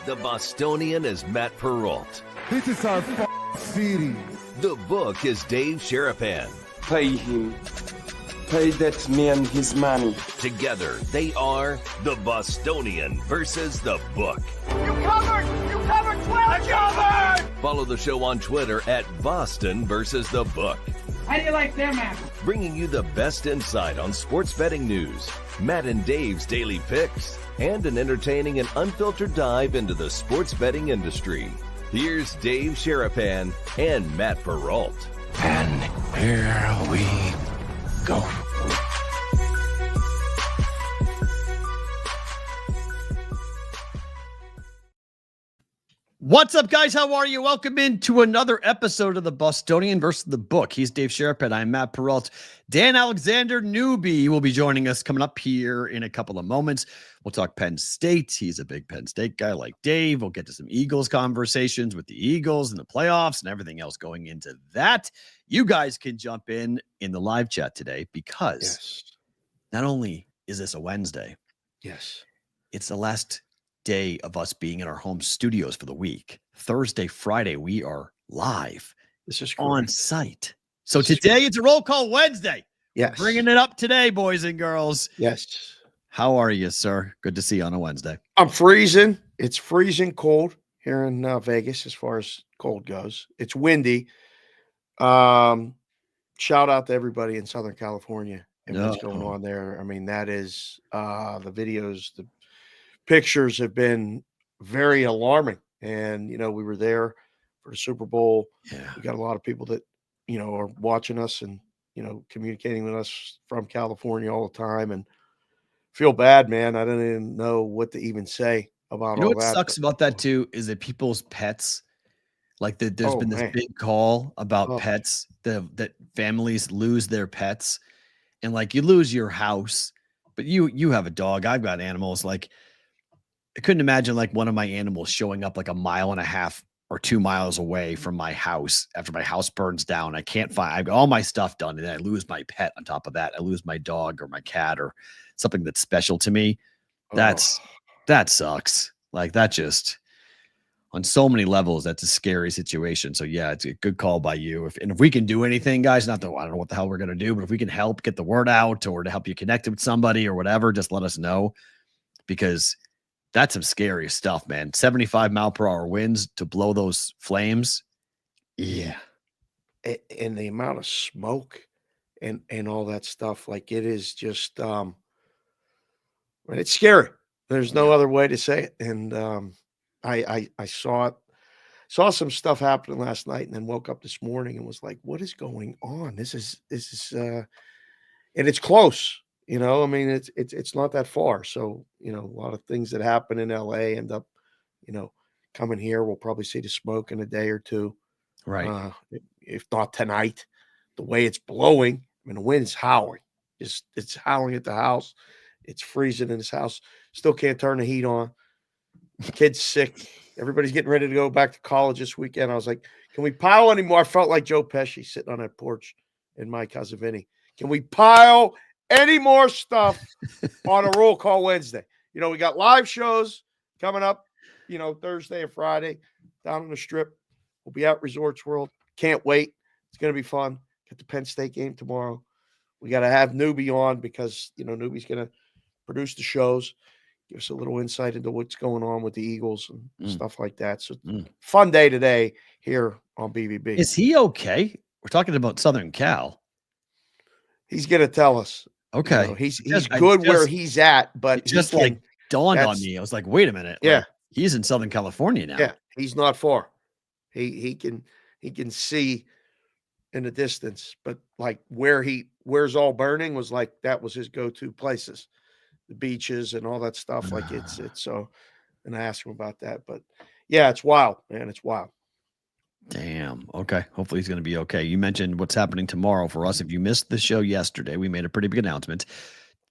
The Bostonian is Matt Perrault. This is our city. The book is Dave Sharapan. Pay him. Pay that man his money. Together, they are the Bostonian versus the book. You covered! You covered 12! Covered! Follow the show on Twitter at Boston versus the book. How do you like them apples? Bringing you the best insight on sports betting news, Matt and Dave's daily picks, and an entertaining and unfiltered dive into the sports betting industry. Here's Dave Sharapan and Matt Perrault. And here we go. What's up, guys? How are you? Welcome into another episode of the Bostonian versus the book. He's Dave Sharapan. I'm Matt Perrault. Dan Alexander Newbie will be joining us coming up here in a couple of moments. We'll talk Penn State. He's a big Penn State guy like Dave. We'll get to some Eagles conversations with the Eagles and the playoffs and everything else going into that. You guys can jump in the live chat today because not only is this a Wednesday, it's the last day of us being in our home studios for the week. Thursday, Friday, we are live. This is on site. So today it's a roll call Wednesday. Yes. Bringing it up today, boys and girls. Yes. How are you, sir? Good to see you on a Wednesday. I'm freezing. It's freezing cold here in Vegas as far as cold goes. It's windy. Shout out to everybody in Southern California and what's going on there. I mean, that is the videos, the pictures have been very alarming. And, you know, we were there for the Super Bowl. Yeah. We got a lot of people that, you know, are watching us and, you know, communicating with us from California all the time. And feel bad, man. I don't even know what to even say about You know all what that. sucks about that, too, is that people's pets, like there's been this big call about pets, that families lose their pets. And, like, you lose your house, but you have a dog. I've got animals. Like, I couldn't imagine like one of my animals showing up like 1.5 miles or 2 miles away from my house after my house burns down. I can't find, I've got all my stuff done. And then I lose my pet on top of that. I lose my dog or my cat or something that's special to me. That sucks. Like that just on so many levels, that's a scary situation. So yeah, it's a good call by you. If we can do anything, guys, not that I don't know what the hell we're going to do, but if we can help get the word out or to help you connect with somebody or whatever, just let us know, because that's some scary stuff, man. 75-mile-per-hour winds to blow those flames. Yeah. And the amount of smoke and all that stuff, like it is just, it's scary. There's no other way to say it. And I saw some stuff happening last night and then woke up this morning and was like, what is going on? This is and it's close. You know, I mean, it's not that far. So, you know, a lot of things that happen in LA end up, you know, coming here. We'll probably see the smoke in a day or two. Right. If not tonight, the way it's blowing, I mean, the wind's howling. It's howling at the house. It's freezing in this house. Still can't turn the heat on. The kid's sick. Everybody's getting ready to go back to college this weekend. I was like, can we pile anymore? I felt like Joe Pesci sitting on that porch in my cousin Vinny. Can we pile any more stuff on a roll call Wednesday? You know, we got live shows coming up, you know, Thursday and Friday down on the Strip. We'll be at Resorts World. Can't wait. It's going to be fun. Get the Penn State game tomorrow. We got to have Newbie on because, you know, Newbie's going to produce the shows, give us a little insight into what's going on with the Eagles and stuff like that. So fun day today here on BVB. Is he okay? We're talking about Southern Cal. He's going to tell us. Okay. You know, he's good where he's at, but it just like dawned on me. I was like, wait a minute. Yeah. Like, he's in Southern California now. Yeah. He's not far. He can see in the distance, but like where's all burning was like, that was his go-to places, the beaches and all that stuff. Like it's so, and I asked him about that, but yeah, it's wild, man. It's wild. Damn. Okay. Hopefully he's going to be okay. You mentioned what's happening tomorrow for us. If you missed the show yesterday, we made a pretty big announcement.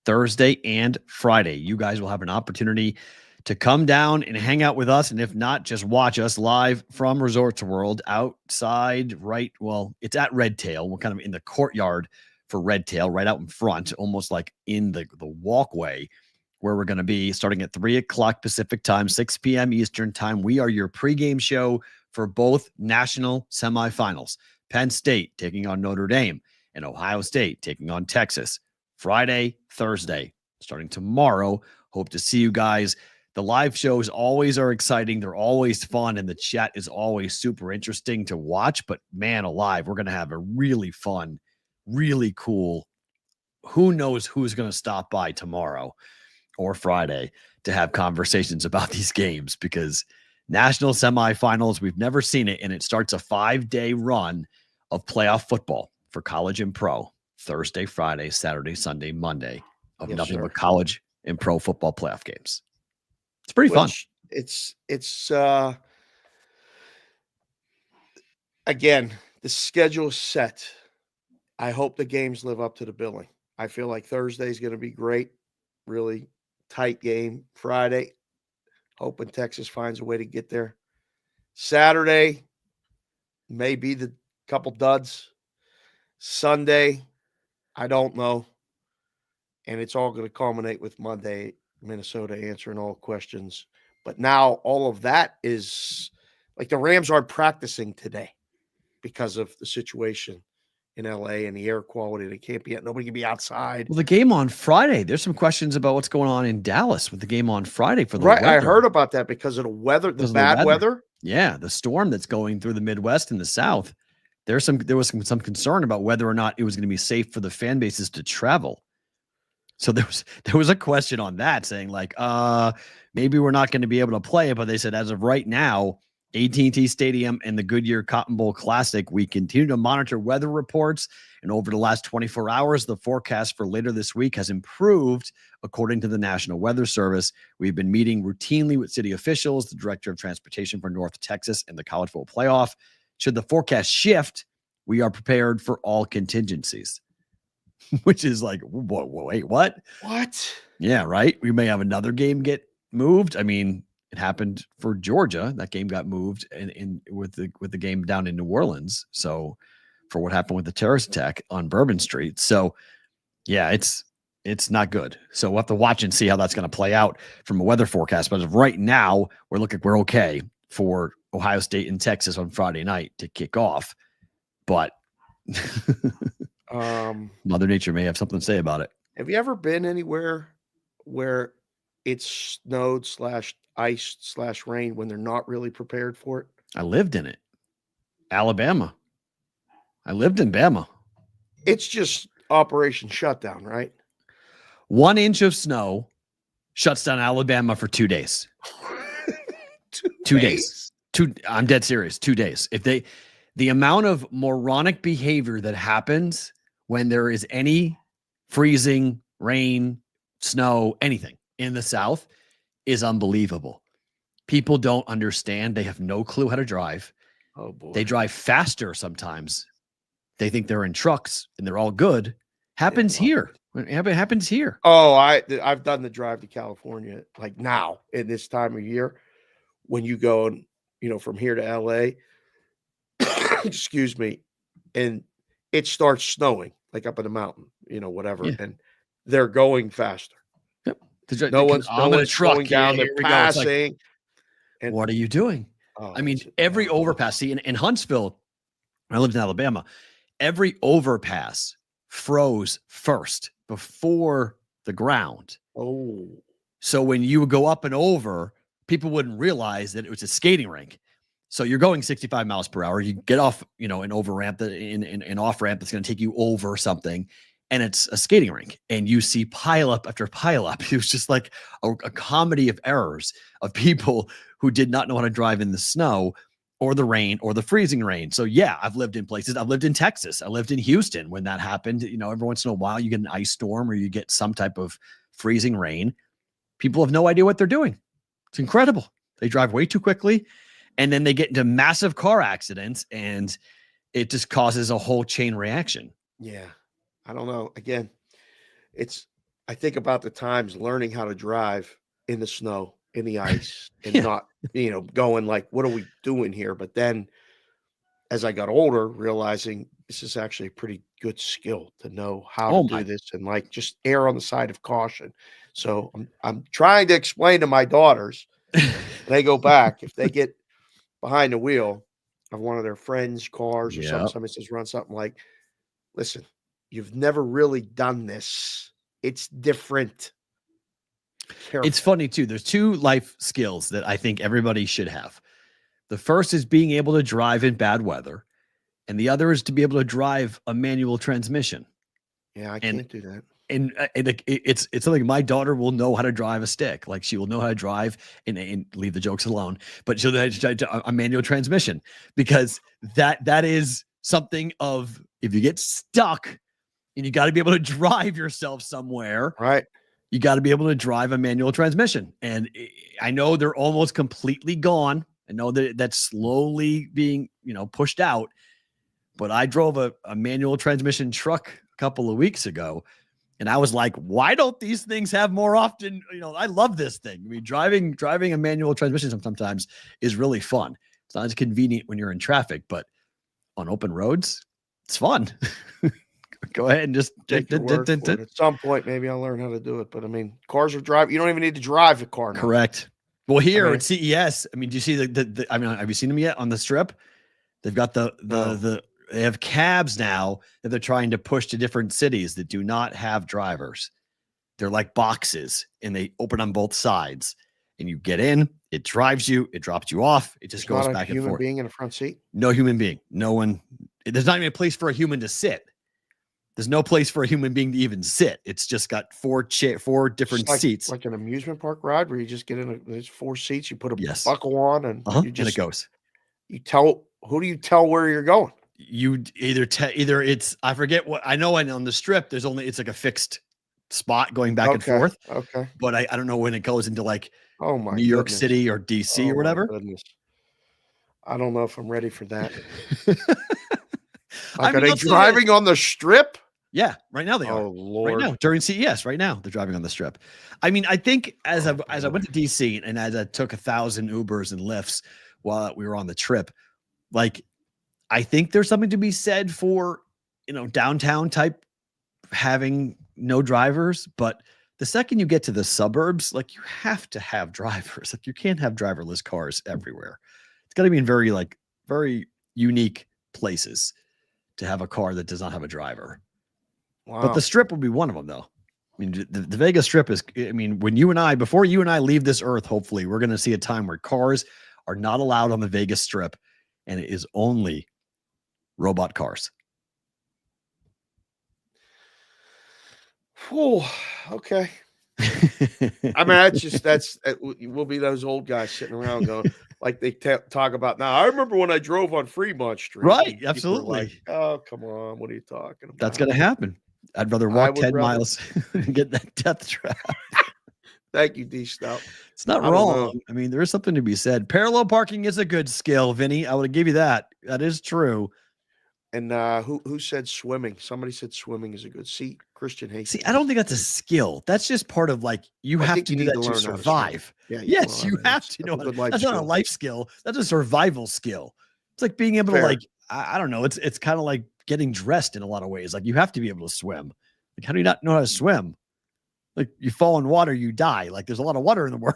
Thursday and Friday, you guys will have an opportunity to come down and hang out with us. And if not, just watch us live from Resorts World outside, right? Well, it's at Red Tail. We're kind of in the courtyard for Red Tail, right out in front, almost like in the walkway where we're going to be starting at 3 o'clock Pacific time, 6 p.m. Eastern time. We are your pregame show for both national semifinals. Penn State taking on Notre Dame and Ohio State taking on Texas. Friday, Thursday, starting tomorrow. Hope to see you guys. The live shows always are exciting. They're always fun, and the chat is always super interesting to watch. But man alive, we're going to have a really fun, really cool, who knows who's going to stop by tomorrow or Friday to have conversations about these games, because national semifinals, we've never seen it, and it starts a 5-day run of playoff football for college and pro. Thursday, Friday, Saturday, Sunday, Monday of nothing but college and pro football playoff games. It's pretty fun. It's again, the schedule is set. I hope the games live up to the billing. I feel like Thursday is going to be great. Really tight game. Friday, hoping Texas finds a way to get there. Saturday, maybe the couple duds. Sunday, I don't know. And it's all going to culminate with Monday, Minnesota answering all questions. But now all of that is like the Rams aren't practicing today because of the situation in LA and the air quality. They can't be, nobody can be outside. Well, the game on Friday, there's some questions about what's going on in Dallas with the game on Friday for the weather. I heard about that because of the weather, the bad weather. Yeah, the storm that's going through the Midwest and the South. There was some concern about whether or not it was going to be safe for the fan bases to travel. So there was a question on that saying like, maybe we're not going to be able to play it, but they said as of right now, AT&T Stadium and the Goodyear Cotton Bowl Classic, we continue to monitor weather reports, and over the last 24 hours, the forecast for later this week has improved according to the National Weather Service. We've been meeting routinely with city officials, the director of transportation for North Texas, and the college football playoff. Should the forecast shift, we are prepared for all contingencies. Which is like, wait, what? What? Yeah, right. We may have another game get moved. I mean, it happened for Georgia. That game got moved in with the game down in New Orleans. So for what happened with the terrorist attack on Bourbon Street. So yeah, it's not good. So we'll have to watch and see how that's going to play out from a weather forecast. But as of right now, we're okay for Ohio State and Texas on Friday night to kick off. But Mother Nature may have something to say about it. Have you ever been anywhere where it's snowed /ice / rain when they're not really prepared for it? I lived in it. Alabama. I lived in Bama. It's just Operation Shutdown, right? 1 inch of snow shuts down Alabama for 2 days. 2 days. I'm dead serious. 2 days. The amount of moronic behavior that happens when there is any freezing, rain, snow, anything in the South is unbelievable. People don't understand. They have no clue how to drive. Oh boy. They drive faster sometimes. They think they're in trucks and they're all good. Happens here. It happens here. Oh, I've done the drive to California like now in this time of year when you go, from here to LA, excuse me, and it starts snowing like up in the mountain, whatever. Yeah. And they're going faster. Yep. No one's going down, they're passing. Like, and what are you doing? Oh, I mean, every overpass, see, in Huntsville, when I lived in Alabama, every overpass froze first before the ground. Oh. So when you would go up and over, people wouldn't realize that it was a skating rink. So you're going 65 miles per hour. You get off, an over ramp, an off ramp that's going to take you over something, and it's a skating rink. And you see pile up after pile up. It was just like a comedy of errors of people who did not know how to drive in the snow or the rain or the freezing rain. So yeah, I've lived in places. I've lived in Texas. I lived in Houston when that happened. Every once in a while you get an ice storm or you get some type of freezing rain. People have no idea what they're doing. It's incredible. They drive way too quickly. And then they get into massive car accidents, and it just causes a whole chain reaction. Yeah. I don't know. Again, I think about the times learning how to drive in the snow, in the ice, and not, going like, what are we doing here? But then as I got older, realizing this is actually a pretty good skill to know how to do this and like just err on the side of caution. So I'm trying to explain to my daughters, they go back, if they get behind the wheel of one of their friends' cars or something, somebody says run something, like, listen, you've never really done this. It's different. Careful. It's funny too. There's two life skills that I think everybody should have. The first is being able to drive in bad weather, and the other is to be able to drive a manual transmission. Yeah, I can't do that. And it's something my daughter will know how to drive a stick. Like she will know how to drive and leave the jokes alone, but she'll know how to drive a manual transmission, because that is something of, if you get stuck and you got to be able to drive yourself somewhere, right? You got to be able to drive a manual transmission. And I know they're almost completely gone. I know that that's slowly being, pushed out, but I drove a manual transmission truck a couple of weeks ago, and I was like, why don't these things have more often? I love this thing. I mean, driving a manual transmission sometimes is really fun. It's not as convenient when you're in traffic, but on open roads, it's fun. Go ahead and just take your word for it. At some point, maybe I'll learn how to do it. But I mean, cars are driving. You don't even need to drive a car now. Correct. Well, here at CES, I mean, do you see have you seen them yet on the strip? They've got they have cabs now that they're trying to push to different cities that do not have drivers. They're like boxes, and they open on both sides, and you get in, it drives you, it drops you off. It just goes back and forth. Human being in a front seat? No human being. No one. There's not even a place for a human to sit. There's no place for a human being to even sit. It's just got four different seats. Like an amusement park ride where you just get in there's 4 seats, you put a buckle on, and you just, and it goes. Who do you tell where you're going? You either it's, I forget what, I know on the strip, it's like a fixed spot going back and forth. Okay. But I don't know when it goes into like New York City or DC or whatever. I don't know if I'm ready for that. Are they driving on the strip? Yeah, right now they are. Oh Lord! Right now during CES, right now they're driving on the strip. I mean, I think as I went to DC and as I took 1,000 Ubers and Lyfts while we were on the trip, like I think there's something to be said for downtown type having no drivers, but the second you get to the suburbs, like you have to have drivers. Like you can't have driverless cars everywhere. It's got to be in very unique places to have a car that does not have a driver. Wow. But the strip will be one of them, though. I mean, the Vegas strip is, I mean, before you and I leave this earth, hopefully, we're going to see a time where cars are not allowed on the Vegas strip, and it is only robot cars. Oh, okay. I mean, we'll be those old guys sitting around going, like they talk about now. I remember when I drove on Fremont Street. Right, absolutely. Like, oh, come on. What are you talking about? That's going to happen. I'd rather walk 10 miles and get that death trap. Thank you, D Stout. It's not wrong. I mean, there is something to be said. Parallel parking is a good skill, Vinny. I would give you that. That is true. And who said swimming? Somebody said swimming is a good. Christian hates. See, I don't think that's a skill. That's just part of like you have to do that to survive. Yeah. Yes, you have to know. That's not a life skill. That's a survival skill. It's like being able to like I don't know. It's kind of like getting dressed in a lot of ways. Like you have to be able to swim. Like how do you not know how to swim? Like you fall in water, you die. Like there's a lot of water in the world.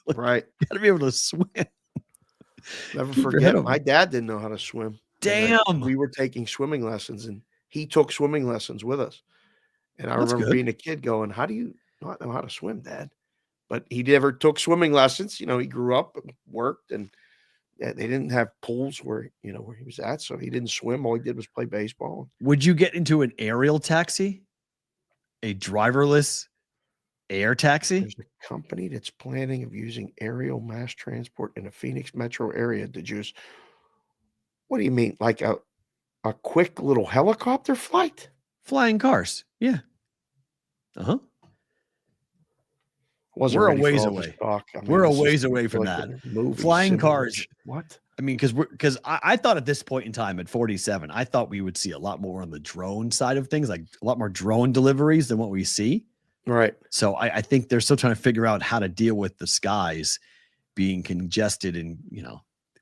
Like, right. You got to be able to swim. Never forget. My dad didn't know how to swim. Damn. We were taking swimming lessons, and he took swimming lessons with us. And I remember being a kid going, "How do you not know how to swim, Dad?" But he never took swimming lessons. He grew up and worked, and they didn't have pools where he was at, so he didn't swim. All he did was play baseball. Would you get into an aerial taxi? A driverless air taxi? There's a company that's planning of using aerial mass transport in the Phoenix metro area to just. What do you mean? Like a quick little helicopter flight? Flying cars. Yeah. Uh-huh. We're a ways away. We're a ways away from that. Flying cars. What? I mean, because I thought at this point in time at 47, I thought we would see a lot more on the drone side of things, like a lot more drone deliveries than what we see. Right. So I think they're still trying to figure out how to deal with the skies being congested and,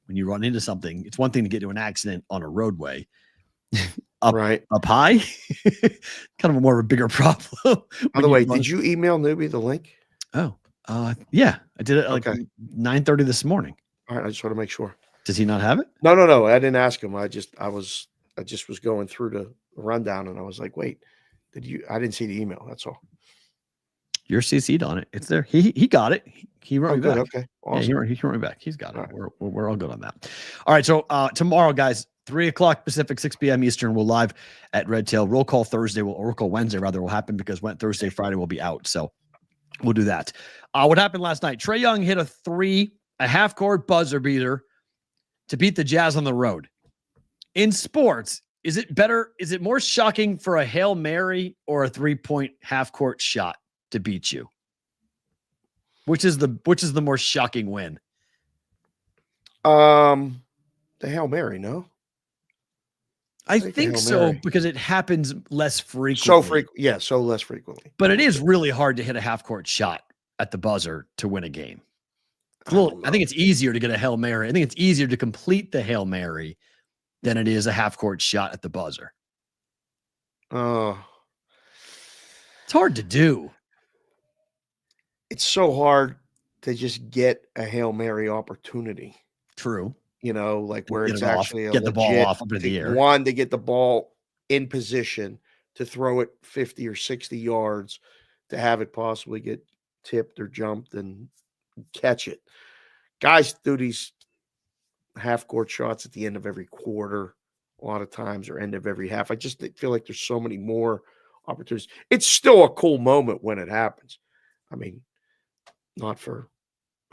when you run into something. It's one thing to get into an accident on a roadway. Up high, kind of a more of a bigger problem. By the way, did you email Newbie the link? Oh, yeah, I did it at like 9:30 this morning. All right, I just want to make sure. Does he not have it? No. I didn't ask him. I just was going through the rundown, and I was like, wait, I didn't see the email. That's all. You're CC'd on it. It's there. He got it. He wrote me back. Okay. Awesome. Yeah, he wrote me back. He's got it. Right. We're all good on that. All right. So tomorrow, guys, 3:00 Pacific, 6 p.m. Eastern, we'll live at Red Tail. Roll call Wednesday will happen because Thursday, Friday will be out. So we'll do that. What happened last night? Trae Young hit a half-court buzzer beater to beat the Jazz on the road. In sports, is it more shocking for a Hail Mary or a 3-point half-court shot to beat you? Which is the more shocking win? The Hail Mary, no? I think so, because it happens less frequently. So less frequently. But it is really hard to hit a half-court shot at the buzzer to win a game. Well, I think it's easier to get a Hail Mary. I think it's easier to complete the Hail Mary than it is a half-court shot at the buzzer. Oh. It's hard to do. It's so hard to just get a Hail Mary opportunity. True. Like where it's actually get the ball off up in the air. One, to get the ball in position to throw it 50 or 60 yards, to have it possibly get tipped or jumped and catch it. Guys do these half-court shots at the end of every quarter a lot of times, or end of every half. I just feel like there's so many more opportunities. It's still a cool moment when it happens. I mean, not for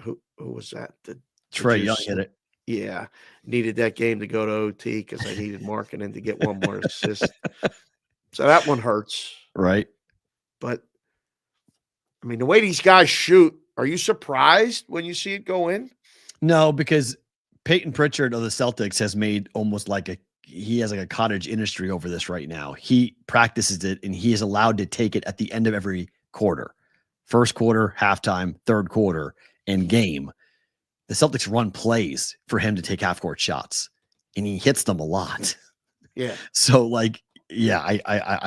who was that? Trae Young hit it. Yeah, needed that game to go to OT because I needed Markkanen to get one more assist. So that one hurts. Right. But, I mean, the way these guys shoot, are you surprised when you see it go in? No, because Peyton Pritchard of the Celtics has made almost like he has like a cottage industry over this right now. He practices it, and he is allowed to take it at the end of every quarter. First quarter, halftime, third quarter, and game. The Celtics run plays for him to take half-court shots, and he hits them a lot. Yeah. So, I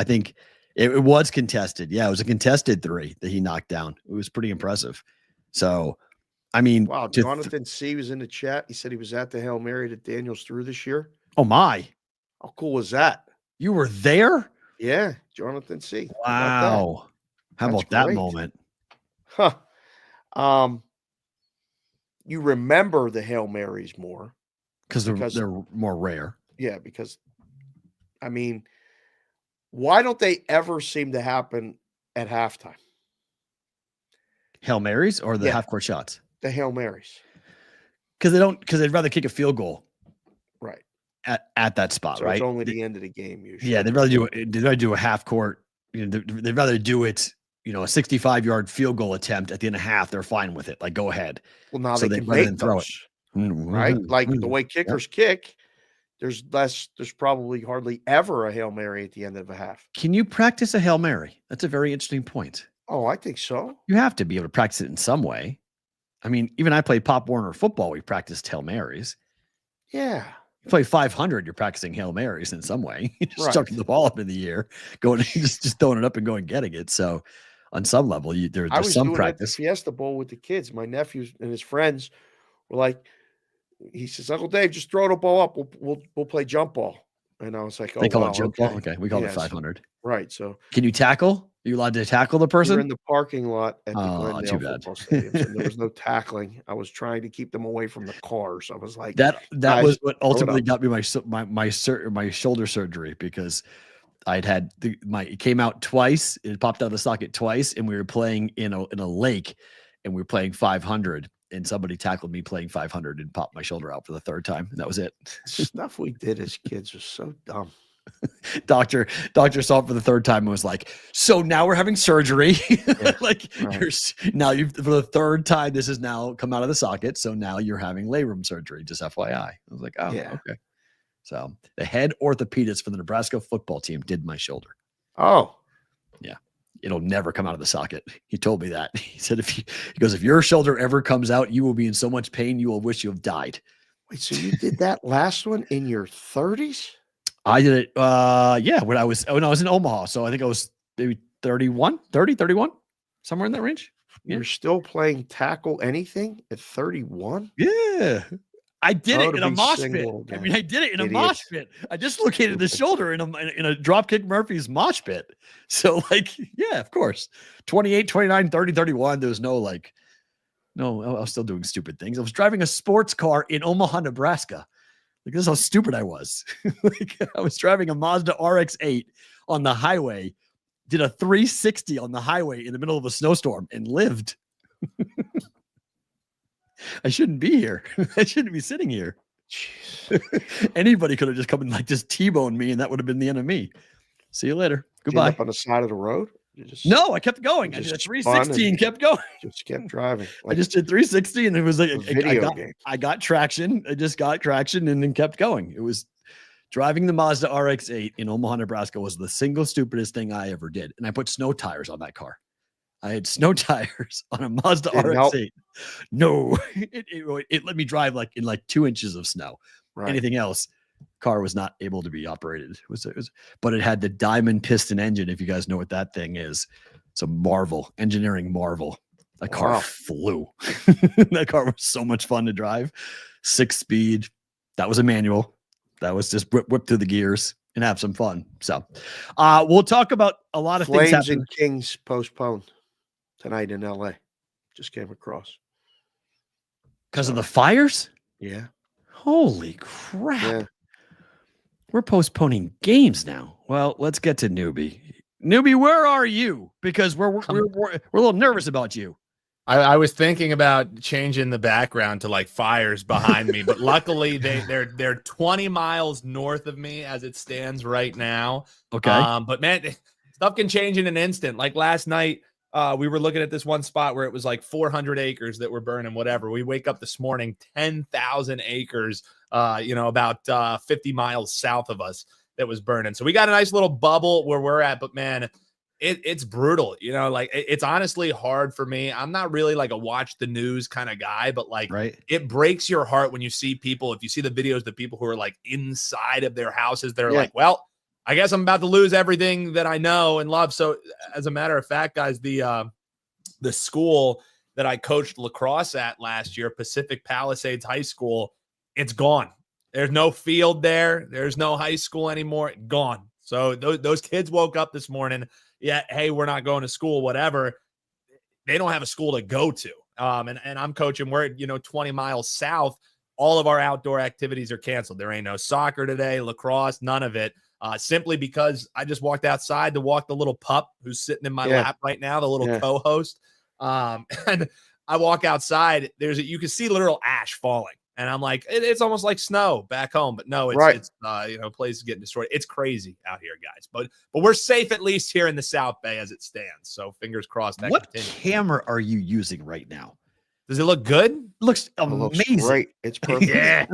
think it was contested. Yeah, it was a contested three that he knocked down. It was pretty impressive. So, I mean. Wow, Jonathan C. was in the chat. He said he was at the Hail Mary that Daniels threw this year. Oh, my. How cool was that? You were there? Yeah, Jonathan C. Wow. How about that moment? Huh. You remember the Hail Marys more. Because they're more rare. Yeah, because, I mean, why don't they ever seem to happen at halftime? Hail Marys or the half-court shots? The Hail Marys. Because they'd rather kick a field goal. Right. At that spot, so right? It's only the end of the game usually. Yeah, they'd rather do a half-court. They'd rather do it. A 65-yard field goal attempt at the end of half, they're fine with it. Like, go ahead. Well, now they can make throw it. Right? Like the way kickers kick, there's probably hardly ever a Hail Mary at the end of a half. Can you practice a Hail Mary? That's a very interesting point. Oh, I think so. You have to be able to practice it in some way. I mean, even I played Pop Warner football. We practiced Hail Marys. Yeah. You play 500, you're practicing Hail Marys in some way. You're just chucking the ball up in the air, going just throwing it up and going getting it. So on some level, there's some practice. At the Fiesta Bowl with the kids. My nephews and his friends were like, he says, Uncle Dave, just throw the ball up. We'll play jump ball. And I was like, they call it jump ball. Okay, we call it 500. Right. So can you tackle? Are you allowed to tackle the person? We were in the parking lot at the Glendale football stadium. So there was no tackling. I was trying to keep them away from the cars. I was like, that was what ultimately got me my shoulder surgery, because it came out twice. It popped out of the socket twice, and we were playing in a lake, and we were playing 500, and somebody tackled me playing 500 and popped my shoulder out for the third time. And that was it. Stuff we did as kids was so dumb. Doctor saw it for the third time and was like, so now we're having surgery. Yeah, for the third time, this has now come out of the socket. So now you're having labrum surgery, just FYI. I was like, oh, yeah. Okay. So the head orthopedist for the Nebraska football team did my shoulder. Oh, yeah. It'll never come out of the socket. He told me that. He said, if your shoulder ever comes out, you will be in so much pain, you will wish you have died. Wait, so you did that last one in your 30s? I did it. Yeah, when I was in Omaha. So I think I was maybe 31, somewhere in that range. You're still playing tackle anything at 31? Yeah. I did it in a mosh pit. Again. I mean, I did it in a mosh pit. I dislocated the shoulder in a Dropkick Murphys mosh pit. So, like, yeah, of course. 28, 29, 30, 31. There was no, like, no, I was still doing stupid things. I was driving a sports car in Omaha, Nebraska. Like, this is how stupid I was. Like, I was driving a Mazda RX-8 on the highway, did a 360 on the highway in the middle of a snowstorm and lived. I shouldn't be here. I shouldn't be sitting here. Anybody could have just come and like just T-boned me, and that would have been the end of me. See you later. Goodbye. Up on the side of the road? No, I kept going. I did a 360 and kept going. Just kept driving. Like I just did 360, and it was like I got traction. I just got traction and then kept going. It was driving the Mazda RX-8 in Omaha, Nebraska was the single stupidest thing I ever did. And I put snow tires on that car. I had snow tires on a Mazda RX-8. No, it let me drive like in like 2 inches of snow. Right. Anything else, car was not able to be operated. It was, but it had the diamond piston engine. If you guys know what that thing is, it's a marvel, engineering marvel. That car flew. That car was so much fun to drive. 6-speed. That was a manual. That was just whip through the gears and have some fun. So, we'll talk about a lot of things. Flames and Kings postponed tonight in LA. Just came across. Because of the fires? Yeah. Holy crap. Yeah. We're postponing games now. Well, let's get to Newbie. Newbie, where are you? Because we're a little nervous about you. I was thinking about changing the background to like fires behind me, but luckily they're 20 miles north of me as it stands right now. Okay. But man, stuff can change in an instant. Like last night, we were looking at this one spot where it was like 400 acres that were burning, whatever. We wake up this morning, 10,000 acres, about 50 miles south of us that was burning. So we got a nice little bubble where we're at, but man, it's brutal. Like it's honestly hard for me. I'm not really like a watch the news kind of guy, but like It breaks your heart when you see people, if you see the videos, the people who are like inside of their houses, they're like, well, I guess I'm about to lose everything that I know and love. So as a matter of fact, guys, the school that I coached lacrosse at last year, Pacific Palisades High School, it's gone. There's no field there. There's no high school anymore. Gone. So those kids woke up this morning. Yeah, hey, we're not going to school, whatever. They don't have a school to go to. And I'm coaching. We're 20 miles south. All of our outdoor activities are canceled. There ain't no soccer today, lacrosse, none of it. Simply because I just walked outside to walk the little pup who's sitting in my lap right now, the little co-host. And I walk outside. You can see literal ash falling. And I'm like, it's almost like snow back home, but no, it's places getting destroyed. It's crazy out here, guys. But we're safe at least here in the South Bay as it stands. So fingers crossed. What camera are you using right now? Does it look good? It looks amazing. It looks great. It's perfect. Yeah.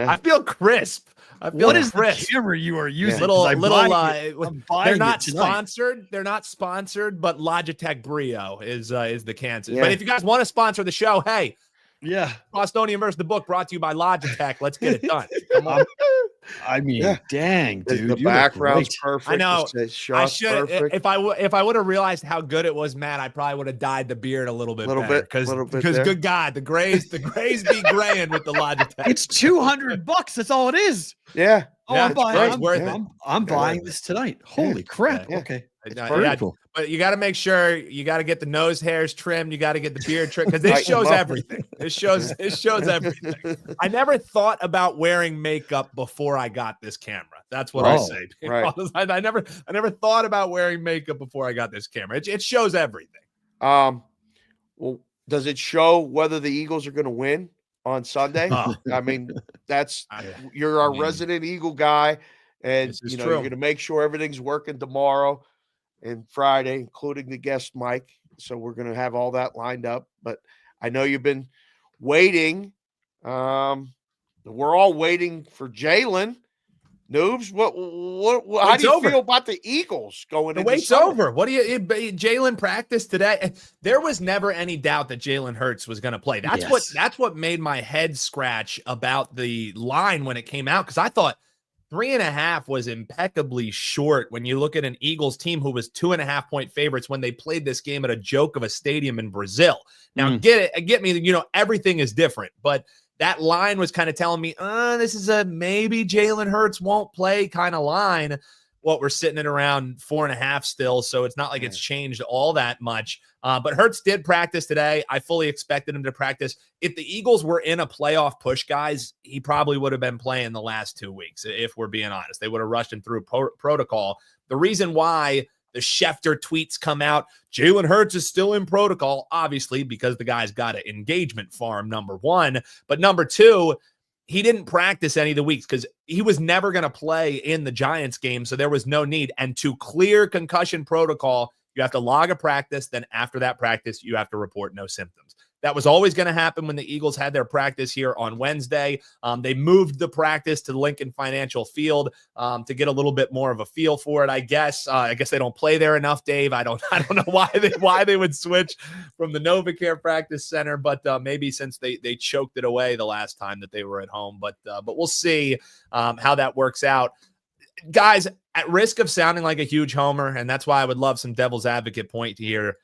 I feel crisp. What is the camera you are using? They're not sponsored. They're not sponsored, but Logitech Brio is the cancer. Yeah. But if you guys want to sponsor the show, hey. Yeah. Bostonian versus the book brought to you by Logitech. Let's get it done. Come on. I mean, dang, dude. The background's perfect. I know. I should. If I would have realized how good it was, Matt, I probably would have dyed the beard a little bit better. Because good God, the grays be graying with the Logitech. It's $200. That's all it is. Yeah. Oh, yeah, I'm buying this tonight. Holy crap. Yeah. Okay. Cool. But you got to make sure you got to get the nose hairs trimmed. You got to get the beard trimmed because this shows everything. It shows everything. I never thought about wearing makeup before I got this camera. That's what I say. Right. I never thought about wearing makeup before I got this camera. It shows everything. Well, does it show whether the Eagles are going to win on Sunday? I mean, you're our resident Eagle guy, and you're going to make sure everything's working tomorrow and Friday, including the guest mic. So we're going to have all that lined up. But I know you've been waiting. We're all waiting for Jalen Noobs, how do you feel about the Eagles going the into wait's summer? over? What do you Jalen practiced today? There was never any doubt that Jalen Hurts was going to play. That's what made my head scratch about the line when it came out, because I thought 3.5 was impeccably short when you look at an Eagles team who was 2.5-point favorites when they played this game at a joke of a stadium in Brazil. Now, get me, everything is different, but that line was kind of telling me, this is a maybe Jalen Hurts won't play kind of line. What we're sitting at around 4.5 still, so it's not like it's changed all that much. But Hurts did practice today. I fully expected him to practice. If the Eagles were in a playoff push, guys, he probably would have been playing the last 2 weeks, if we're being honest. They would have rushed him through protocol. The reason why the Schefter tweets come out, Jalen Hurts is still in protocol, obviously, because the guy's got an engagement farm, number one. But number two, he didn't practice any of the weeks because he was never going to play in the Giants game, so there was no need. And to clear concussion protocol, you have to log a practice. Then after that practice, you have to report no symptoms. That was always going to happen when the Eagles had their practice here on Wednesday. They moved the practice to Lincoln Financial Field to get a little bit more of a feel for it, I guess. I guess they don't play there enough, Dave. I don't know why they would switch from the NovaCare Practice Center, but maybe since they choked it away the last time that they were at home. But we'll see how that works out. Guys, at risk of sounding like a huge homer, and that's why I would love some devil's advocate point here.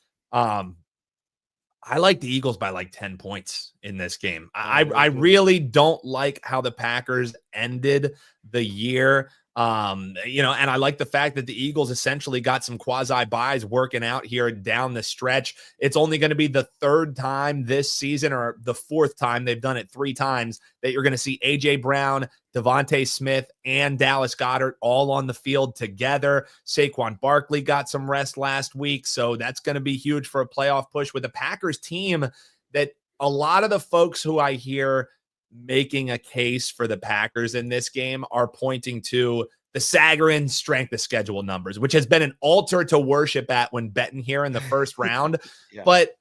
I like the Eagles by like 10 points in this game. I really don't like how the Packers ended the year. And I like the fact that the Eagles essentially got some quasi buys working out here down the stretch. It's only going to be the third time this season, or the fourth time, they've done it 3 times, that you're going to see A.J. Brown, Devontae Smith, and Dallas Goedert all on the field together. Saquon Barkley got some rest last week, so that's going to be huge for a playoff push with a Packers team that a lot of the folks who I hear making a case for the Packers in this game are pointing to the Sagarin strength of schedule numbers, which has been an altar to worship at when betting here in the first round. But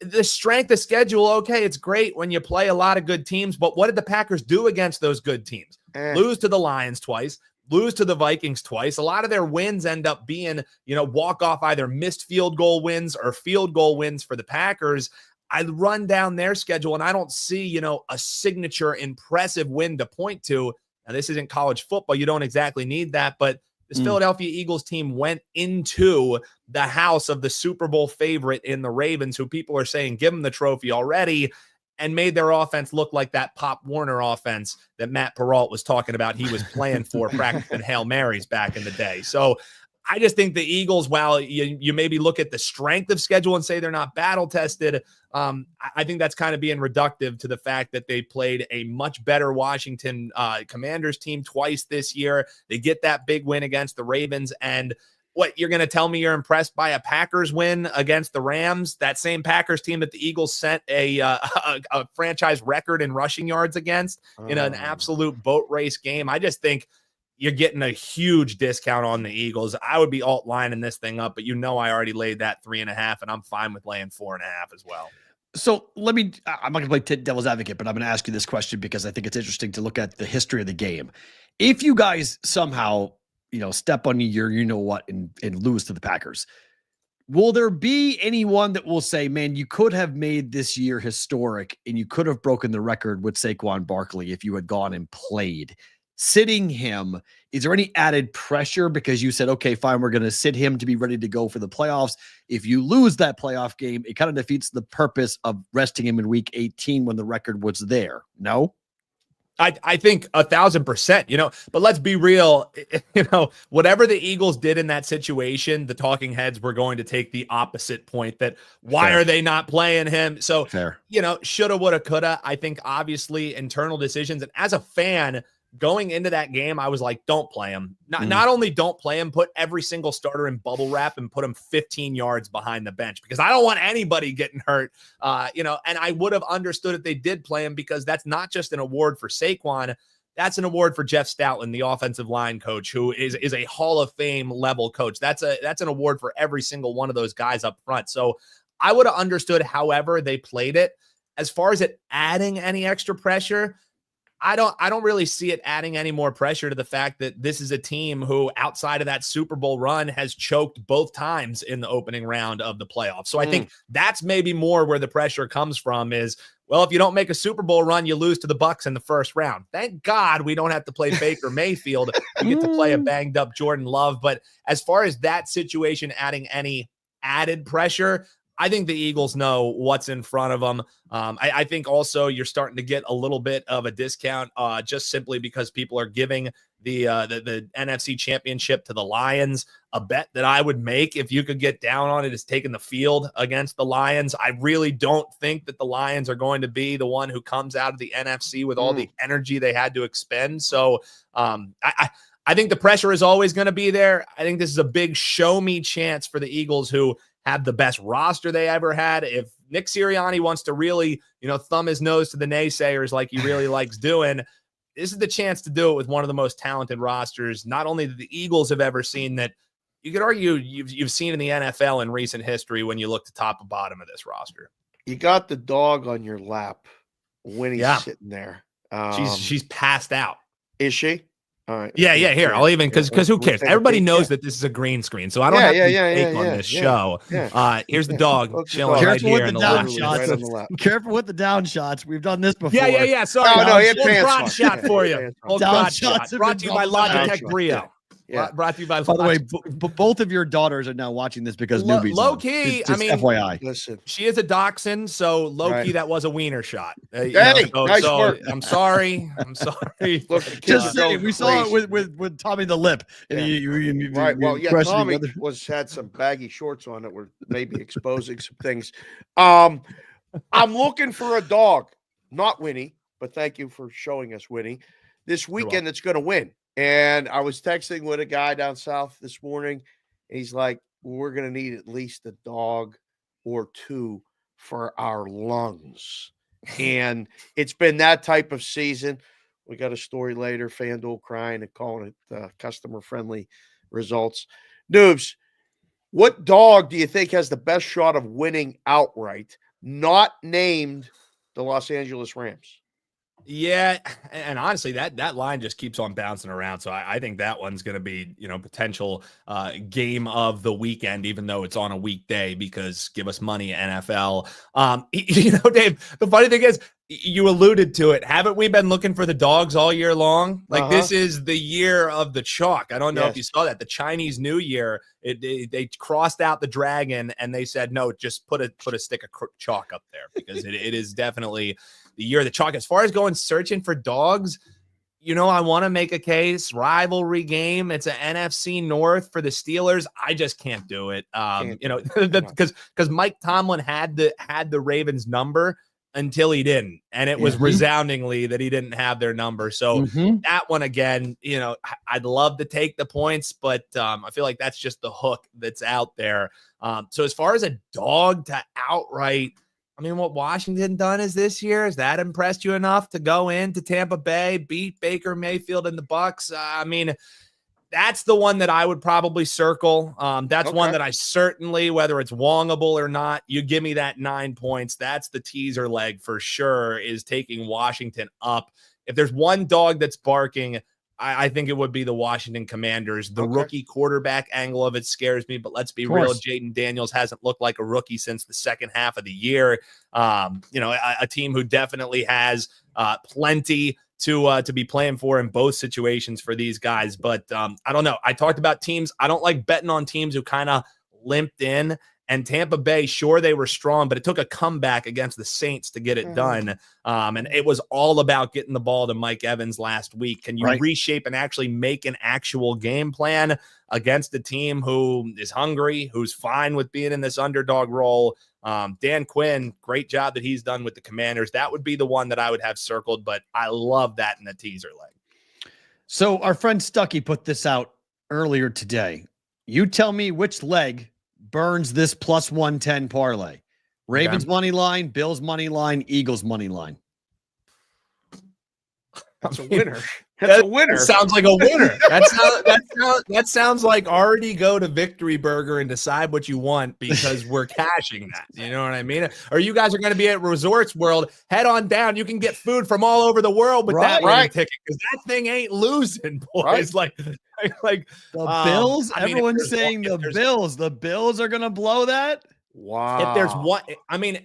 the strength of schedule, okay, it's great when you play a lot of good teams, but what did the Packers do against those good teams? Lose to the Lions twice, lose to the Vikings twice. A lot of their wins end up being, walk off either missed field goal wins or field goal wins for the Packers. I run down their schedule and I don't see, a signature impressive win to point to. Now, this isn't college football. You don't exactly need that, but this Philadelphia Eagles team went into the house of the Super Bowl favorite in the Ravens, who people are saying give them the trophy already, and made their offense look like that Pop Warner offense that Matt Peralt was talking about he was playing for, practicing Hail Marys back in the day. So I just think the Eagles, while you maybe look at the strength of schedule and say they're not battle tested, I think that's kind of being reductive to the fact that they played a much better Washington Commanders team twice this year. They get that big win against the Ravens. And what, you're going to tell me you're impressed by a Packers win against the Rams, that same Packers team that the Eagles sent a franchise record in rushing yards against in an absolute boat race game? I just think you're getting a huge discount on the Eagles. I would be alt lining this thing up, but I already laid that 3.5, and I'm fine with laying 4.5 as well. So I'm not going to play devil's advocate, but I'm going to ask you this question because I think it's interesting to look at the history of the game. If you guys somehow, step on your, and lose to the Packers, will there be anyone that will say, man, you could have made this year historic and you could have broken the record with Saquon Barkley if you had gone and played? Sitting him, is there any added pressure because you said, okay, fine, we're going to sit him to be ready to go for the playoffs? If you lose that playoff game, it kind of defeats the purpose of resting him in week 18 when the record was there. No? I think 1,000%, but let's be real. Whatever the Eagles did in that situation, the talking heads were going to take the opposite point that why are they not playing him? So, shoulda, woulda, coulda. I think obviously internal decisions. And as a fan, going into that game, I was like, don't play him. Not only don't play him, put every single starter in bubble wrap and put him 15 yards behind the bench because I don't want anybody getting hurt. And I would have understood if they did play him because that's not just an award for Saquon. That's an award for Jeff Stoutland, the offensive line coach, who is a Hall of Fame level coach. That's an award for every single one of those guys up front. So I would have understood however they played it. As far as it adding any extra pressure, I don't really see it adding any more pressure to the fact that this is a team who, outside of that Super Bowl run, has choked both times in the opening round of the playoffs. So I think that's maybe more where the pressure comes from is, well, if you don't make a Super Bowl run, you lose to the Bucs in the first round. Thank God we don't have to play Baker Mayfield. We get to play a banged up Jordan Love. But as far as that situation adding any added pressure, I think the Eagles know what's in front of them. I think also you're starting to get a little bit of a discount just simply because people are giving the NFC Championship to the Lions. A bet that I would make if you could get down on it is taking the field against the Lions. I really don't think that the Lions are going to be the one who comes out of the NFC with all the energy they had to expend. So I think the pressure is always going to be there. I think this is a big show me chance for the Eagles, who have the best roster they ever had. If Nick Sirianni wants to really, thumb his nose to the naysayers like he really likes doing, this is the chance to do it with one of the most talented rosters, not only that the Eagles have ever seen, that you could argue you've seen in the NFL in recent history when you look to top and bottom of this roster. You got the dog on your lap when he's sitting there. She's passed out. Is she? All right. Yeah. Here, I'll even because who cares? Everybody knows that this is a green screen, so I don't have to take on this show. Here's the dog chilling right here in the down shots. Careful with the down shots. We've done this before. Yeah. Sorry. Oh, no, he had pants shot for you. Down shots brought to you by Logitech Brio. Yeah. Brought to you by the way, both of your daughters are now watching this because Newbie's low key. Just FYI. Listen, she is a dachshund, so low key that was a a wiener shot. Nice work. I'm sorry. Look, just saying, we saw it with Tommy the Lip. And Tommy had some baggy shorts on that were maybe exposing some things. I'm looking for a dog, not Winnie, but thank you for showing us Winnie this weekend. That's going to win. And I was texting with a guy down south this morning. And he's like, we're going to need at least a dog or two for our lungs. And it's been that type of season. We got a story later, FanDuel crying and calling it customer-friendly results. Noobs, what dog do you think has the best shot of winning outright, not named the Los Angeles Rams? Yeah, and honestly, that line just keeps on bouncing around. So I think that one's going to be, potential game of the weekend, even though it's on a weekday, because give us money, NFL. Dave, the funny thing is, you alluded to it. Haven't we been looking for the dogs all year long? Like this is the year of the chalk. I don't know if you saw that. The Chinese New Year, they crossed out the dragon and they said, no, just put a stick of chalk up there, because it is definitely the year of the chalk. As far as going searching for dogs, I want to make a case. Rivalry game. It's an NFC North for the Steelers. I just can't do it. Because Mike Tomlin had the Ravens number until he didn't. And it was resoundingly that he didn't have their number. So that one again, I'd love to take the points, but I feel like that's just the hook that's out there. So as far as a dog to outright, what Washington done is this year, has that impressed you enough to go into Tampa Bay, beat Baker Mayfield and the Bucs? That's the one that I would probably circle. That's one that I certainly, whether it's wongable or not, you give me that 9 points. That's the teaser leg for sure, is taking Washington up. If there's one dog that's barking, I think it would be the Washington Commanders. The rookie quarterback angle of it scares me, but let's be real. Jaden Daniels hasn't looked like a rookie since the second half of the year. A team who definitely has plenty to be playing for in both situations for these guys. But I don't know. I talked about teams. I don't like betting on teams who kind of limped in. And Tampa Bay, sure, they were strong, but it took a comeback against the Saints to get it done. And it was all about getting the ball to Mike Evans last week. Can you reshape and actually make an actual game plan against a team who is hungry, who's fine with being in this underdog role? Dan Quinn, great job that he's done with the Commanders. That would be the one that I would have circled, but I love that in the teaser leg. So our friend Stuckey put this out earlier today. You tell me which leg burns this plus 110 parlay. Ravens money line, Bills money line, Eagles money line. That's a winner. That's a winner. That sounds like a winner. That sounds like already go to Victory Burger and decide what you want because we're cashing that. You know what I mean? Or you guys are going to be at Resorts World. Head on down. You can get food from all over the world with that winning ticket because that thing ain't losing, boys. Like the Bills. Everyone's saying the Bills. The Bills are going to blow that. Wow. If there's one, I mean,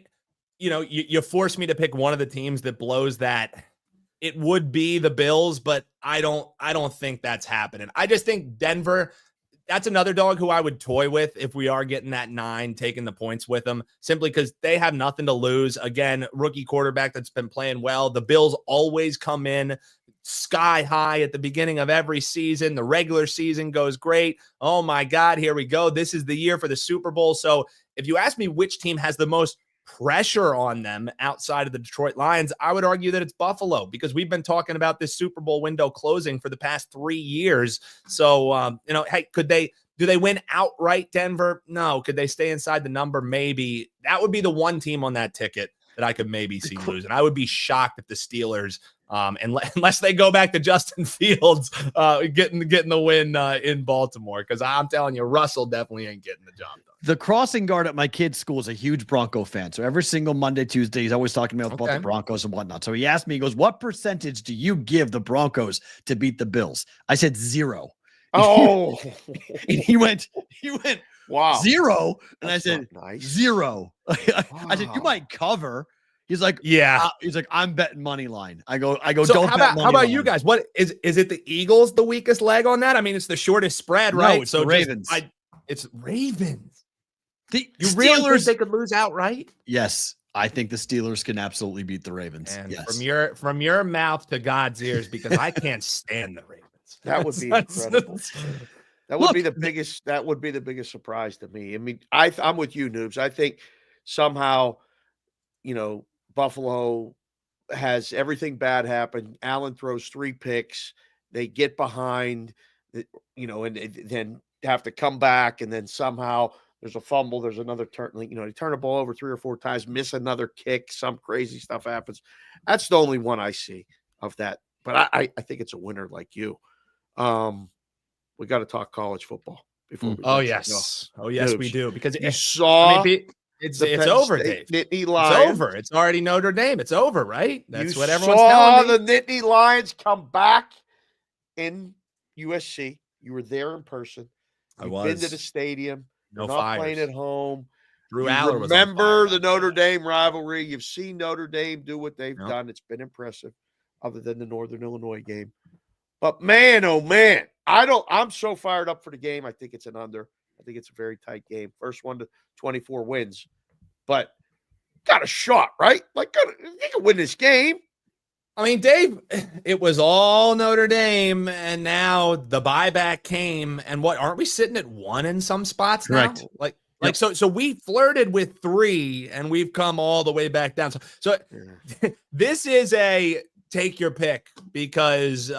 you force me to pick one of the teams that blows that. It would be the Bills, but I don't think that's happening. I just think Denver, that's another dog who I would toy with if we are getting that 9, taking the points with them, simply because they have nothing to lose. Again, rookie quarterback that's been playing well. The Bills always come in sky high at the beginning of every season. The regular season goes great. Oh my God, here we go. This is the year for the Super Bowl. So if you ask me which team has the most pressure on them outside of the Detroit Lions, I would argue that it's Buffalo because we've been talking about this Super Bowl window closing for the past 3 years. So, hey, do they win outright Denver? No. Could they stay inside the number? Maybe. That would be the one team on that ticket that I could maybe see losing. I would be shocked if the Steelers, unless they go back to Justin Fields, getting the win in Baltimore. Because I'm telling you, Russell definitely ain't getting the job done. The crossing guard at my kid's school is a huge Bronco fan. So every single Monday, Tuesday, he's always talking to me about the Broncos and whatnot. So he asked me, he goes, what percentage do you give the Broncos to beat the Bills? I said 0. Oh, and he went, wow, 0. And That's I said, nice. 0. I said, you might cover. He's like, yeah. He's like, I'm betting money line. I go. So don't bet money line. How about you guys? What is it? The Eagles the weakest leg on that? I mean, it's the shortest spread, right? No, it's the Ravens. It's Ravens. The you Steelers, really think they could lose outright? Yes, I think the Steelers can absolutely beat the Ravens. And yes. from your mouth to God's ears, because I can't stand the Ravens. That would be incredible. That would be the biggest. That would be the biggest surprise to me. I mean, I'm with you, Noobs. I think somehow, Buffalo has everything bad happen. Allen throws 3 picks. They get behind, and then have to come back, and then somehow there's a fumble. There's another turn. They turn the ball over 3 or 4 times, miss another kick. Some crazy stuff happens. That's the only one I see of that. But I think it's a winner like you. We got to talk college football before. Oh yes, Noobs. We do because you saw. It's over, Dave. Nittany Lions. It's over. It's already Notre Dame. It's over, right? That's what everyone's telling me. The Nittany Lions come back in USC. You were there in person. You've been to the stadium. No You're not playing at home. Drew you Aller was remember the Notre Dame rivalry. You've seen Notre Dame do what they've done. It's been impressive, other than the Northern Illinois game. But man, oh man, I'm so fired up for the game. I think it's an under. I think it's a very tight game. First one to 24 wins. But got a shot, right? Like, you can win this game. I mean, Dave, it was all Notre Dame, and now the buyback came. And what, aren't we sitting at 1 in some spots now? Correct. So we flirted with 3, and we've come all the way back down. So this is a take your pick because,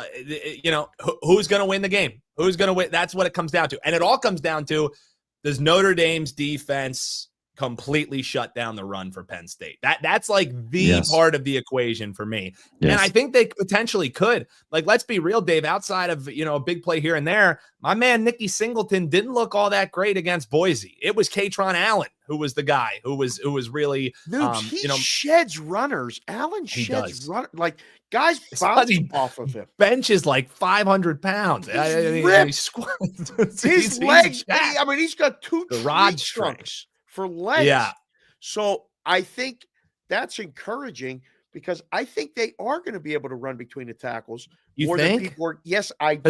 who's going to win the game? Who's going to win? That's what it comes down to. And it all comes down to, does Notre Dame's defense completely shut down the run for Penn State? That's like the part of the equation for me. Yes. And I think they potentially could. Like, let's be real, Dave, outside of, a big play here and there, my man Nicky Singleton didn't look all that great against Boise. It was Katron Allen who was the guy who was really he sheds runners. Allen sheds runners. Like, guys bounce off of him. Bench is like 500 pounds. His legs. He's got 2 rod trunks for legs. Yeah. So I think that's encouraging because I think they are going to be able to run between the tackles. You think? Yes, I do.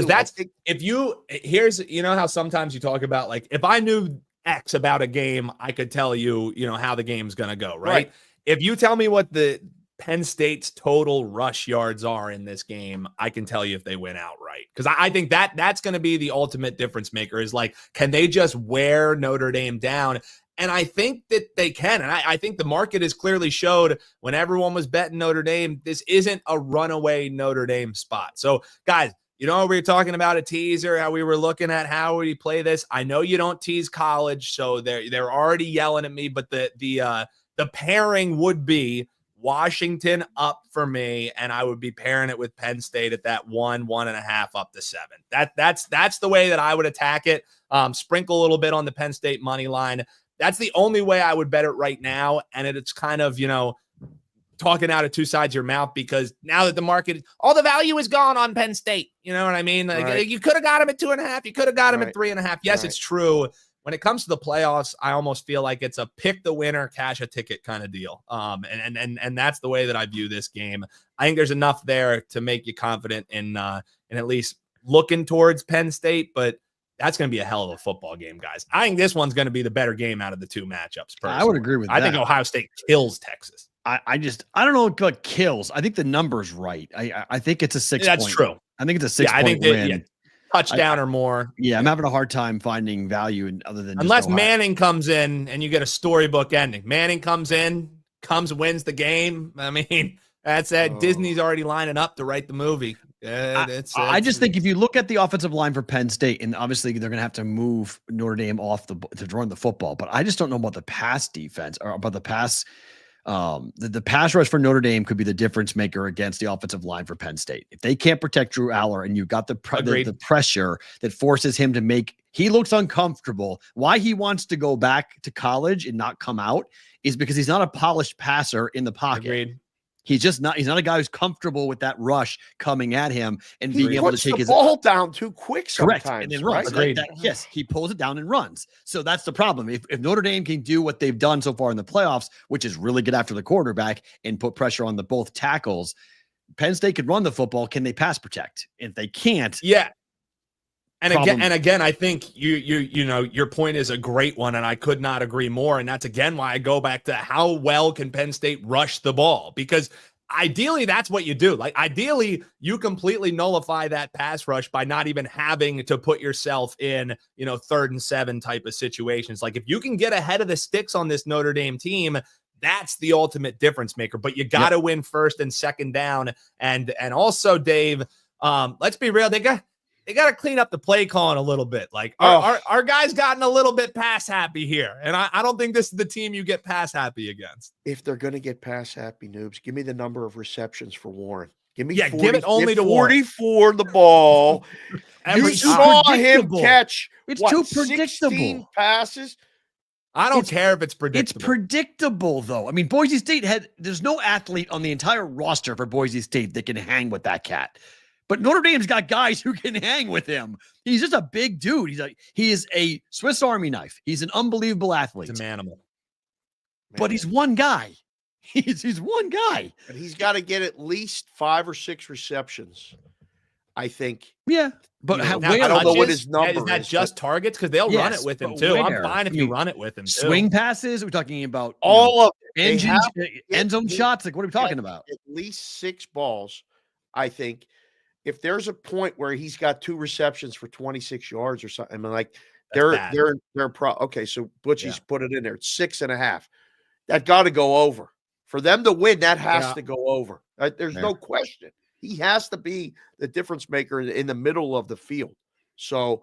Because how sometimes you talk about, like, if I knew X about a game, I could tell you, how the game's going to go, right? If you tell me what the Penn State's total rush yards are in this game, I can tell you if they win outright. Because I think that's going to be the ultimate difference maker is, like, can they just wear Notre Dame down? And I think that they can. And I think the market has clearly showed when everyone was betting Notre Dame, this isn't a runaway Notre Dame spot. So, guys, we were talking about a teaser, how we were looking at how would he play this. I know you don't tease college, so they're already yelling at me, but the pairing would be Washington up for me, and I would be pairing it with Penn State at that 1.5 up to 7. That's the way that I would attack it. Sprinkle a little bit on the Penn State money line. That's the only way I would bet it right now. And it's kind of, talking out of two sides of your mouth, because now that the market, all the value is gone on Penn State. You know what I mean? Like, you could have got him at 2.5. You could have got him at 3.5. Yes, it's true. When it comes to the playoffs, I almost feel like it's a pick the winner, cash a ticket kind of deal. And that's the way that I view this game. I think there's enough there to make you confident in at least looking towards Penn State, but that's going to be a hell of a football game, guys. I think this one's going to be the better game out of the two matchups. Personally. I would agree with that. I think Ohio State kills Texas. I don't know what kills. I think the number's right. I think it's a 6 point. That's true. I think it's a 6 point win. Touchdown or more. Yeah, I'm having a hard time finding value in other than unless Manning comes in and you get a storybook ending. Manning comes in, wins the game. I mean, that's it. Disney's already lining up to write the movie. I just think if you look at the offensive line for Penn State, and obviously they're going to have to move Notre Dame off to run the football, but I just don't know about the pass defense or about the pass. The pass rush for Notre Dame could be the difference maker against the offensive line for Penn State. If they can't protect Drew Aller and you've got the pressure that forces him to he looks uncomfortable. Why he wants to go back to college and not come out is because he's not a polished passer in the pocket. Agreed. He's not a guy who's comfortable with that rush coming at him and being able to take his ball down too quick sometimes. Correct. And then runs. Right? Yes, he pulls it down and runs. So that's the problem. If Notre Dame can do what they've done so far in the playoffs, which is really get after the quarterback and put pressure on the both tackles, Penn State could run the football. Can they pass protect? If they can't, And again, I think your point is a great one, and I could not agree more. And that's again why I go back to how well can Penn State rush the ball, because ideally that's what you do. Like ideally, you completely nullify that pass rush by not even having to put yourself in 3rd and 7 type of situations. Like if you can get ahead of the sticks on this Notre Dame team, that's the ultimate difference maker. But you got to win 1st and 2nd down, and also Dave, let's be real, they got to clean up the play calling a little bit. Like our guys gotten a little bit pass happy here. And I don't think this is the team you get pass happy against. If they're going to get pass happy, Noobs, give me the number of receptions for Warren. Give me 40, give it only to 44 the ball. You saw him catch too predictable. 16 passes. I don't care if it's predictable. It's predictable, though. I mean, Boise State there's no athlete on the entire roster for Boise State that can hang with that cat. But Notre Dame's got guys who can hang with him. He's just a big dude. He is a Swiss Army knife. He's an unbelievable athlete. He's an animal. But he's one guy. He's one guy. And he's got to get at least 5 or 6 receptions, I think. Yeah. But I don't know what his number is. That just targets? Because they'll run it with him, too. I'm fine if you run it with him, too. Swing passes? We're talking about all of it. End zone shots? Like, what are we talking about? At least 6 balls, I think. If there's a point where he's got 2 receptions for 26 yards or something, I mean, like they're okay. So Butchie's put it in there. It's 6.5. That got to go over for them to win. That has to go over. There's no question. He has to be the difference maker in the middle of the field. So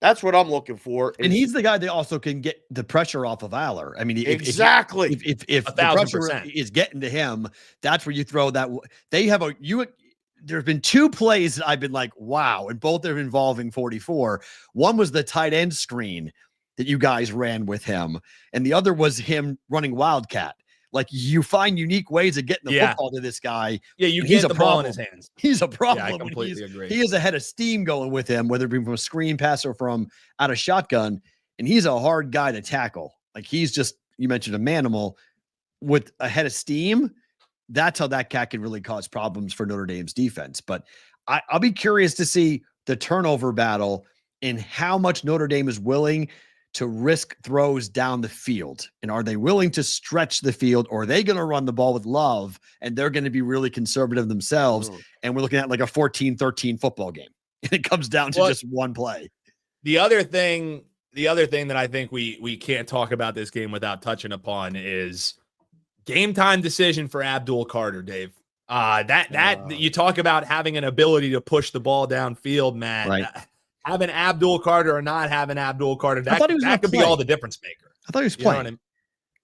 that's what I'm looking for. And he's the guy that also can get the pressure off of Aller. I mean, exactly. If the pressure is getting to him, that's where you throw that. There's been 2 plays that I've been like, wow, and both are involving 44. One was the tight end screen that you guys ran with him, and the other was him running Wildcat. Like, you find unique ways of getting the football to this guy. Yeah, he's a ball in his hands. He's a problem. Yeah, I completely agree. He is a head of steam going with him, whether it be from a screen pass or from out of shotgun, and he's a hard guy to tackle. Like, he's just, you mentioned a manimal with a head of steam. That's how that cat can really cause problems for Notre Dame's defense. But I'll be curious to see the turnover battle and how much Notre Dame is willing to risk throws down the field. And are they willing to stretch the field, or are they going to run the ball with love and they're going to be really conservative themselves? And we're looking at like a 14-13 football game. And it comes down to just one play. The other thing that I think we can't talk about this game without touching upon is game time decision for Abdul Carter, Dave. You talk about having an ability to push the ball downfield, man. Right. Having Abdul Carter or not having Abdul Carter, that could be all the difference maker. I thought he was playing. You know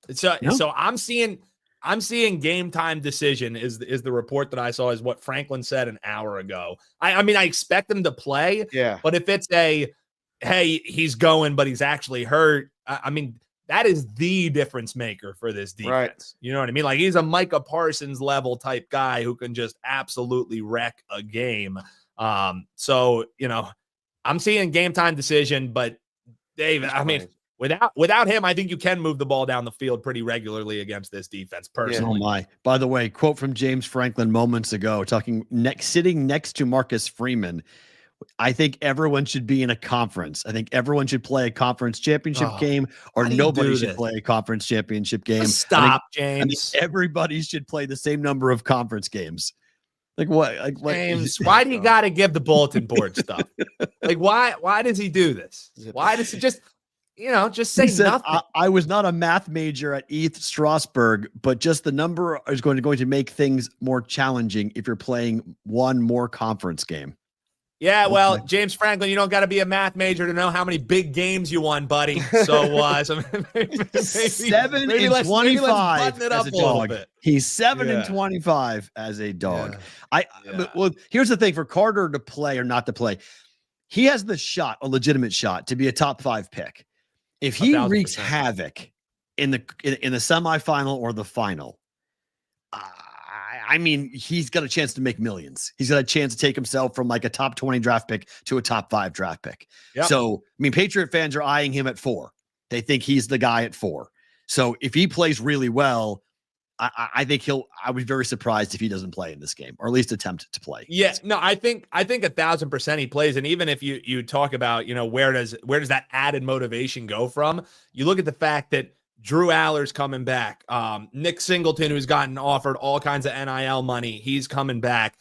what I mean? So I'm seeing I'm seeing game time decision is the report that I saw is what Franklin said an hour ago. I mean, I expect him to play. Yeah. But if it's hey, he's going, but he's actually hurt. I mean, that is the difference maker for this defense. Right. You know what I mean? Like he's a Micah Parsons level type guy who can just absolutely wreck a game. So, I'm seeing game time decision, but Dave, I mean, without him, I think you can move the ball down the field pretty regularly against this defense personally. Oh my. By the way, quote from James Franklin moments ago, sitting next to Marcus Freeman. I think everyone should be in a conference. I think everyone should play a conference championship game, or nobody should play a conference championship game. Stop, James. I think everybody should play the same number of conference games. Like what? James, why do you got to give the bulletin board stuff? Like why does he do this? Why does he just say nothing? I was not a math major at ETH Strasbourg, but just the number is going to make things more challenging if you're playing one more conference game. Yeah, well, James Franklin, you don't got to be a math major to know how many big games you won, buddy. So, maybe 7-25 as a dog. He's 7-25 as a dog. Well, here's the thing: for Carter to play or not to play, he has the shot, a legitimate shot, to be a top 5 pick. If he 1,000%. Wreaks havoc in the semifinal or the final, I mean, he's got a chance to make millions. He's got a chance to take himself from like a top 20 draft pick to a top 5 draft pick. Yep. So, I mean, Patriot fans are eyeing him at 4. They think he's the guy at 4. So if he plays really well, I think I would be very surprised if he doesn't play in this game, or at least attempt to play. Yeah, no, I think 1,000% he plays. And even if you talk about, where does that added motivation go from? You look at the fact that Drew Aller's coming back. Nick Singleton, who's gotten offered all kinds of NIL money, he's coming back.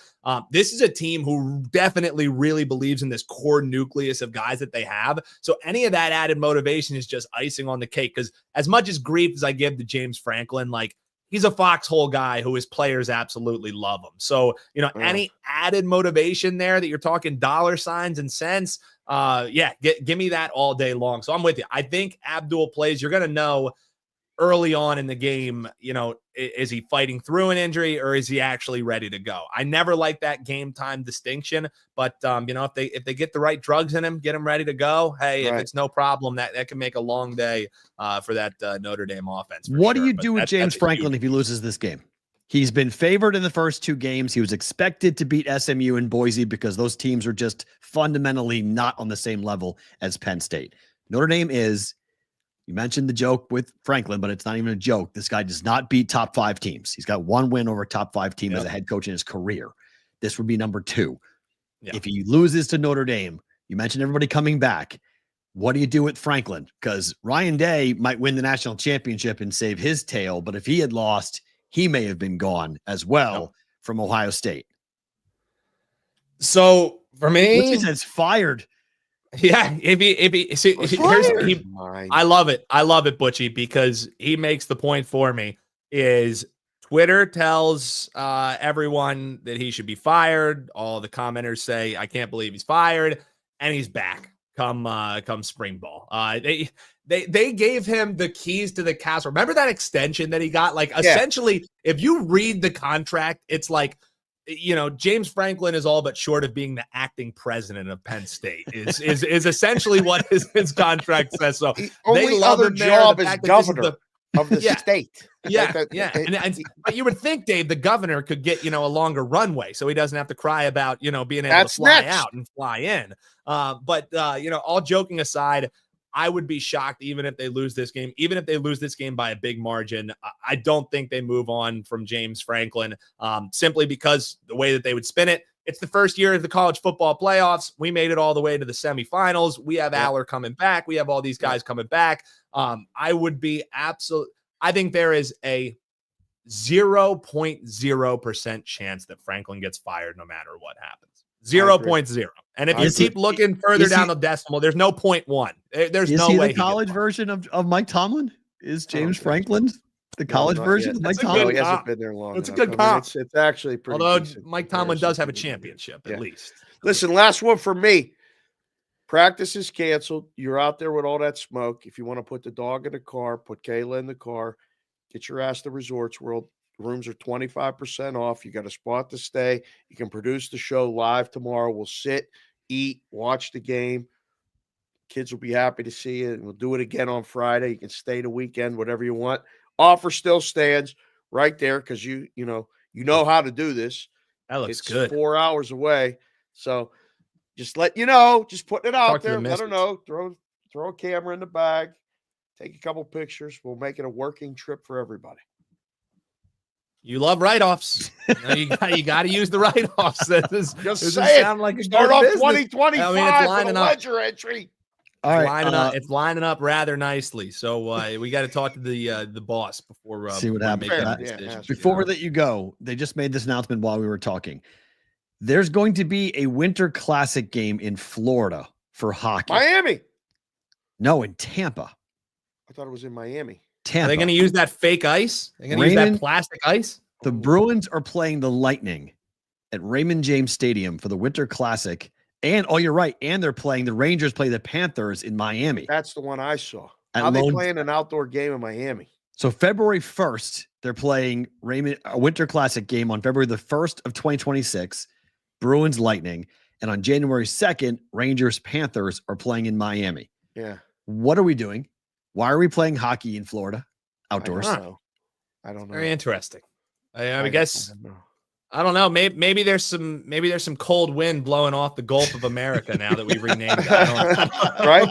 This is a team who definitely really believes in this core nucleus of guys that they have. So any of that added motivation is just icing on the cake. Because as much as grief as I give to James Franklin, like he's a foxhole guy who his players absolutely love him. So, any added motivation there that you're talking dollar signs and cents, give me that all day long. So I'm with you. I think Abdul plays. You're going to know early on in the game, is he fighting through an injury or is he actually ready to go? I never like that game time distinction, but if they get the right drugs in him, get him ready to go. Hey, if it's no problem, that can make a long day for that Notre Dame offense. What do you do with James Franklin if he loses this game? He's been favored in the first 2 games. He was expected to beat SMU and Boise because those teams are just fundamentally not on the same level as Penn State. Notre Dame is. You mentioned the joke with Franklin, but it's not even a joke. This guy does not beat top 5 teams. He's got 1 win over a top 5 team as a head coach in his career. This would be number 2. If he loses to Notre Dame, you mentioned everybody coming back. What do you do with Franklin? Because Ryan Day might win the national championship and save his tail, but if he had lost, he may have been gone as well from Ohio State. So for me, What's he says fired. Yeah, I love it. I love it, Butchie, because he makes the point for me is Twitter tells everyone that he should be fired. All the commenters say, I can't believe he's fired, and he's back come spring ball. They gave him the keys to the castle. Remember that extension that he got? Like essentially, if you read the contract, it's like, James Franklin is all but short of being the acting president of Penn State is essentially what his contract says. So the only other job is governor of the state. Yeah. But you would think, Dave, the governor could get, a longer runway so he doesn't have to cry about, being able to fly out and fly in. But all joking aside, I would be shocked even if they lose this game, by a big margin. I don't think they move on from James Franklin simply because the way that they would spin it. It's the first year of the college football playoffs. We made it all the way to the semifinals. We have Aller coming back. We have all these guys coming back. I would be I think there is a 0.0% chance that Franklin gets fired no matter what happens. 0.0. And if you keep looking further down the decimal, there's no 0.1. There's no way. The college version of Mike Tomlin is James Franklin. The college version of Mike Tomlin. He hasn't been there long. It's a good comp. It's actually pretty. Although Mike Tomlin does have a championship at least. Listen, last one for me. Practice is canceled. You're out there with all that smoke. If you want to put the dog in the car, put Kayla in the car. get your ass to Resorts World. Rooms are 25% off. You got a spot to stay. You can produce the show live tomorrow. We'll sit, eat, watch the game. Kids will be happy to see you. And we'll do it again on Friday. You can stay the weekend, whatever you want. Offer still stands right there because you know how to do this. That looks it's good. 4 hours away. So just let you know, just putting it out there. Let her missus. know. Throw a camera in the bag. Take a couple pictures. We'll make it a working trip for everybody. You love write-offs. You got to use the write-offs. Just saying. Sound like a Start good off business. 2025 I mean, it's with a ledger entry. All right, it's lining up rather nicely. So we got to talk to the boss before see what happens. Before we let you go, they just made this announcement while we were talking. There's going to be a Winter Classic game in Florida for hockey. Miami. No, in Tampa. I thought it was in Miami. Tampa. Are they going to use that fake ice? They're going to use that plastic ice? The Bruins are playing the Lightning at Raymond James Stadium for the Winter Classic. And, oh, you're right. And they're playing, the Rangers play the Panthers in Miami. That's the one I saw. How they playing an outdoor game in Miami? So February 1st, they're playing a Winter Classic game on February the 1st of 2026, Bruins Lightning. And on January 2nd, Rangers Panthers are playing in Miami. Yeah. What are we doing? Why are we playing hockey in Florida outdoors? I don't know. Very interesting. I guess I don't know. Maybe there's some cold wind blowing off the Gulf of America now that we've renamed it. Right?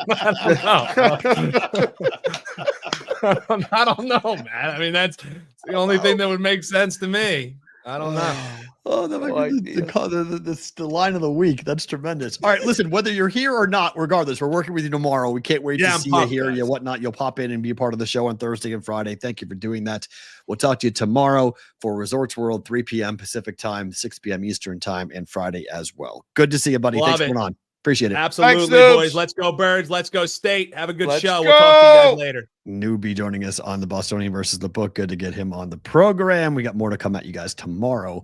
I don't know, man. I mean, that's the only thing that would make sense to me. I don't know. Oh, that might be the line of the week. That's tremendous. All right, listen, whether you're here or not, regardless, we're working with you tomorrow. We can't wait to see you, hear you, whatnot. You'll pop in and be a part of the show on Thursday and Friday. Thank you for doing that. We'll talk to you tomorrow for Resorts World, 3 p.m. Pacific time, 6 p.m. Eastern time, and Friday as well. Good to see you, buddy. Thanks for coming on. Appreciate it. Absolutely, boys. Let's go, Birds. Let's go, State. Have a good show. We'll talk to you guys later. Newbie joining us on the Bostonian versus the Book. Good to get him on the program. We got more to come at you guys tomorrow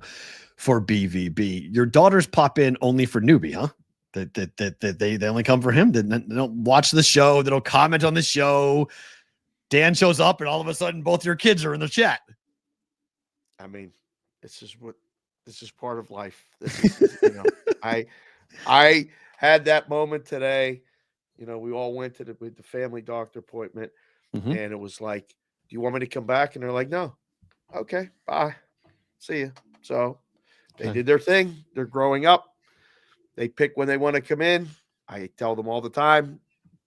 for BVB. Your daughters pop in only for Newbie, huh? They only come for him. They don't watch the show. They don't comment on the show. Dan shows up, and all of a sudden, both your kids are in the chat. I mean, this is part of life. This is, I had that moment today. We all went to the family doctor appointment, and it was like, "Do you want me to come back?" And they're like, "No." Okay, bye. See you. So they did their thing. They're growing up. They pick when they want to come in. I tell them all the time,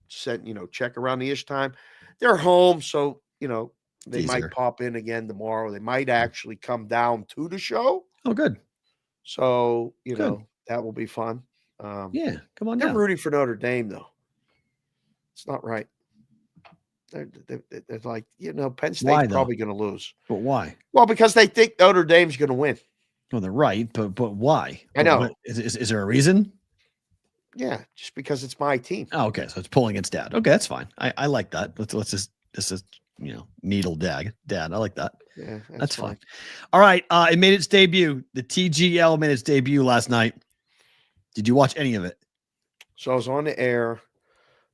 check around the ish time. They're home, so they might pop in again tomorrow. They might actually come down to the show. Oh, good. So that will be fun. Yeah, come on they're down. rooting for Notre Dame, though. It's not right. They're like, Penn State's probably going to lose. But why? Well, because they think Notre Dame's going to win. Well, they're right, but why? I know. Is there a reason? Yeah, just because it's my team. Oh, okay. So it's pulling its dad. Okay, that's fine. I like that. Let's just needle dad. I like that. Yeah, that's fine. All right. It made its debut. The TGL made its debut last night. Did you watch any of it? So I was on the air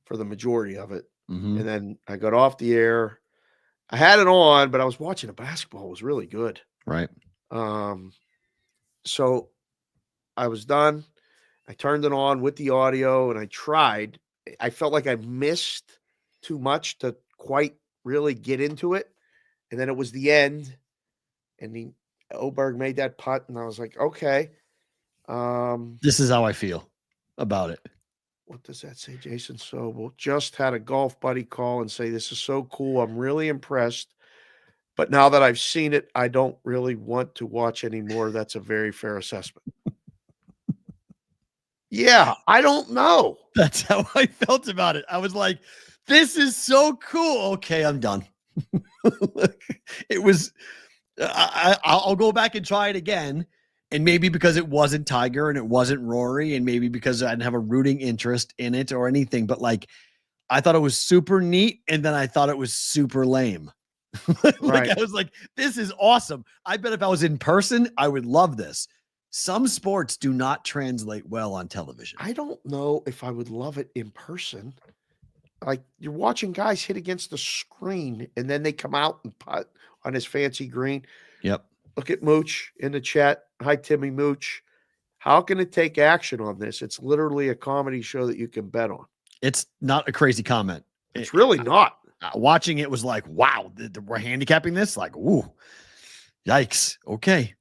for the majority of it. Mm-hmm. And then I got off the air. I had it on, but I was watching the basketball. It was really good. Right. So I was done. I turned it on with the audio and I tried. I felt like I missed too much to quite really get into it. And then it was the end. And Oberg made that putt. And I was like, okay. This is how I feel about it. What does that say? Jason Sobel just had a golf buddy call and say, this is so cool. I'm really impressed. But now that I've seen it, I don't really want to watch anymore. That's a very fair assessment. Yeah, I don't know. That's how I felt about it. I was like, this is so cool. Okay, I'm done. It was, I'll go back and try it again. And maybe because it wasn't Tiger and it wasn't Rory, and maybe because I didn't have a rooting interest in it or anything, but I thought it was super neat. And then I thought it was super lame. Right. I was like, this is awesome. I bet if I was in person, I would love this. Some sports do not translate well on television. I don't know if I would love it in person. Like, you're watching guys hit against the screen and then they come out and putt, on his fancy green. Yep. Look at Mooch in the chat. Hi, Timmy Mooch. How can it take action on this? It's literally a comedy show that you can bet on. It's not a crazy comment. It's really not. Watching it was like, wow, we're handicapping this? Like, ooh, yikes. Okay.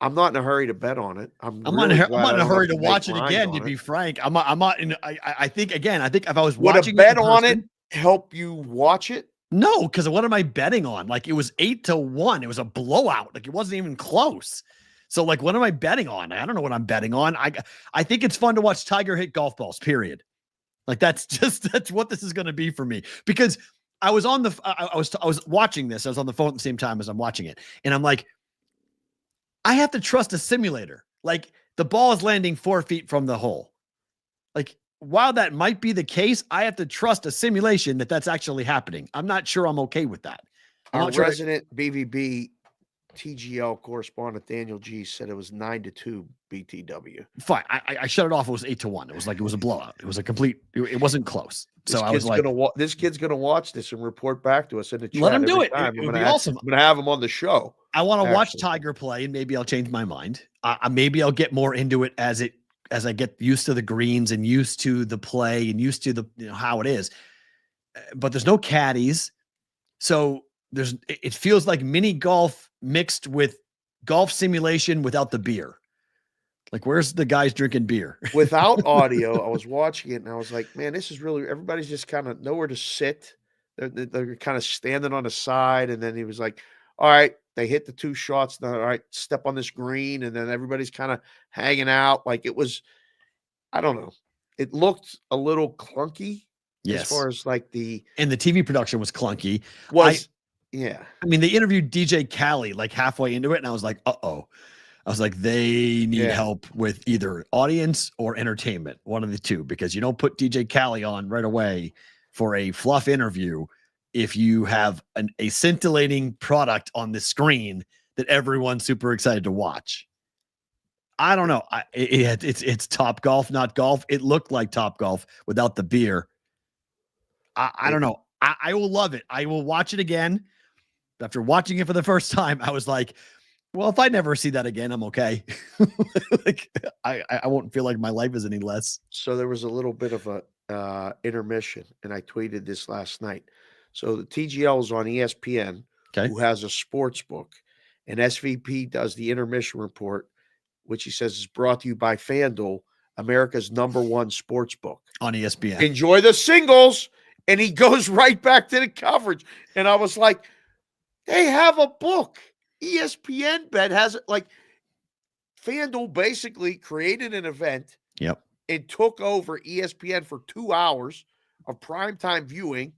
I'm not in a hurry to bet on it. I'm not in a hurry to watch it again, to be frank. I'm not in. I think if I was watching a bet on it help you watch it? No, because what am I betting on? Like, it was 8-1. It was a blowout. Like, it wasn't even close. So, like, what am I betting on? I don't know what I'm betting on. I think it's fun to watch Tiger hit golf balls, period. Like, that's what this is going to be for me. Because I was I was watching this. I was on the phone at the same time as I'm watching it. And I'm like, I have to trust a simulator. Like, the ball is landing 4 feet from the hole. Like, while that might be the case, I have to trust a simulation that's actually happening. I'm not sure I'm okay with that. Our resident BVB TGL correspondent Daniel G said it was 9-2 BTW. Fine. I shut it off. It was 8-1. It was a blowout. It was a complete, it wasn't close. So I was like, this kid's going to watch this and report back to us in the chat. Let him do it. It would be awesome. I'm going to have him on the show. I want to watch Tiger play, and maybe I'll change my mind. Maybe I'll get more into it as I get used to the greens and used to the play and used to the, how it is. But there's no caddies. So it feels like mini golf mixed with golf simulation without the beer. Like, where's the guys drinking beer? Without audio, I was watching it and I was like, man, this is really, everybody's just kind of nowhere to sit. They're kind of standing on the side. And then he was like, all right, they hit the 2 shots. Now, all right, step on this green. And then everybody's kind of hanging out. Like, it was, I don't know. It looked a little clunky. Yes. As far as like and the TV production was clunky. Yeah. I mean, they interviewed DJ Khaled like halfway into it, and I was like, uh-oh. I was like, they need help with either audience or entertainment, one of the two, because you don't put DJ Khaled on right away for a fluff interview if you have a scintillating product on the screen that everyone's super excited to watch. I don't know. It's Top Golf, not golf. It looked like Top Golf without the beer. I don't know. I will love it. I will watch it again. After watching it for the first time, I was like, well, if I never see that again, I'm okay. Like, I won't feel like my life is any less. So there was a little bit of a intermission, and I tweeted this last night. So the TGL is on ESPN, who has a sports book, and SVP does the intermission report, which he says is brought to you by FanDuel, America's #1 sports book. On ESPN. Enjoy the singles. And he goes right back to the coverage. And I was like, they have a book. ESPN Bet has it. Like, FanDuel basically created an event. Yep. And took over ESPN for 2 hours of primetime viewing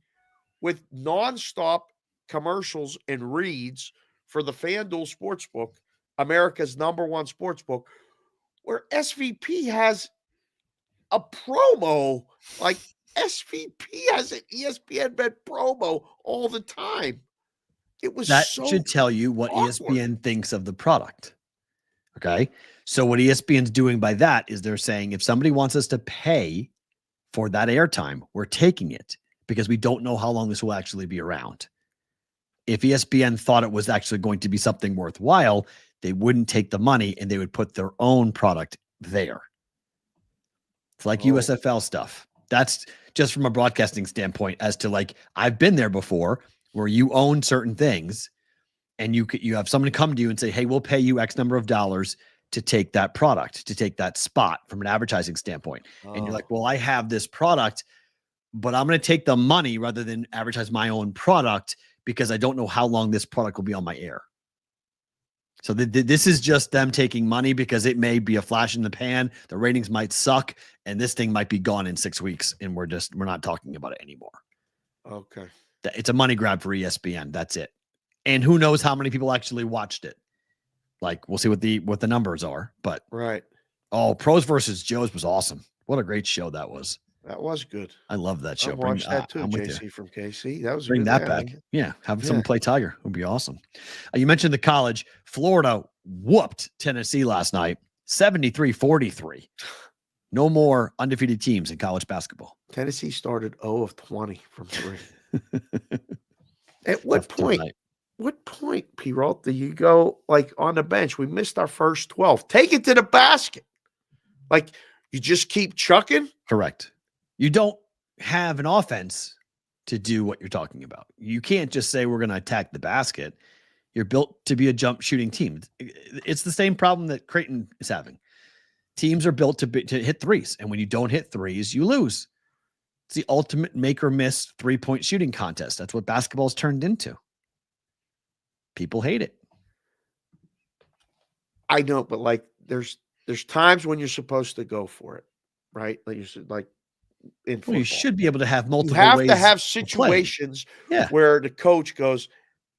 with nonstop commercials and reads for the FanDuel Sportsbook, America's #1 sportsbook, where SVP has a promo. Like, SVP has an ESPN Bet promo all the time. It was that should tell you what awkward. ESPN thinks of the product. Okay. So what ESPN's doing by that is they're saying, if somebody wants us to pay for that airtime, we're taking it because we don't know how long this will actually be around. If ESPN thought it was actually going to be something worthwhile, they wouldn't take the money and they would put their own product there. It's like USFL stuff. That's just from a broadcasting standpoint as to, like, I've been there before where you own certain things and you have someone come to you and say, hey, we'll pay you X number of dollars to take that product, to take that spot from an advertising standpoint. And you're like, well, I have this product, but I'm going to take the money rather than advertise my own product because I don't know how long this product will be on my air. So this is just them taking money because it may be a flash in the pan. The ratings might suck, and this thing might be gone in 6 weeks, and we're not talking about it anymore. Okay. It's a money grab for ESPN. That's it. And who knows how many people actually watched it? Like, we'll see what the numbers are. But right. Oh, Pros versus Joes was awesome. What a great show that was. That was good. I love that show. I watched that too, JC from KC. That was bring that back. Yeah, have someone play Tiger. It would be awesome. You mentioned the college. Florida whooped Tennessee last night, 73-43. No more undefeated teams in college basketball. Tennessee started 0 of 20 from 3. At what point? what point, P-Roll, do you go like on the bench? We missed our first 12. Take it to the basket. Like you just keep chucking? Correct. You don't have an offense to do what you're talking about. You can't just say we're going to attack the basket. You're built to be a jump shooting team. It's the same problem that Creighton is having. Teams are built to hit threes, and when you don't hit threes, you lose. It's the ultimate make or miss 3-point shooting contest. That's what basketball's turned into. People hate it. I know, but like there's times when you're supposed to go for it, right? Like you should in football. Well, you should be able to have multiple. You have ways to have situations where the coach goes,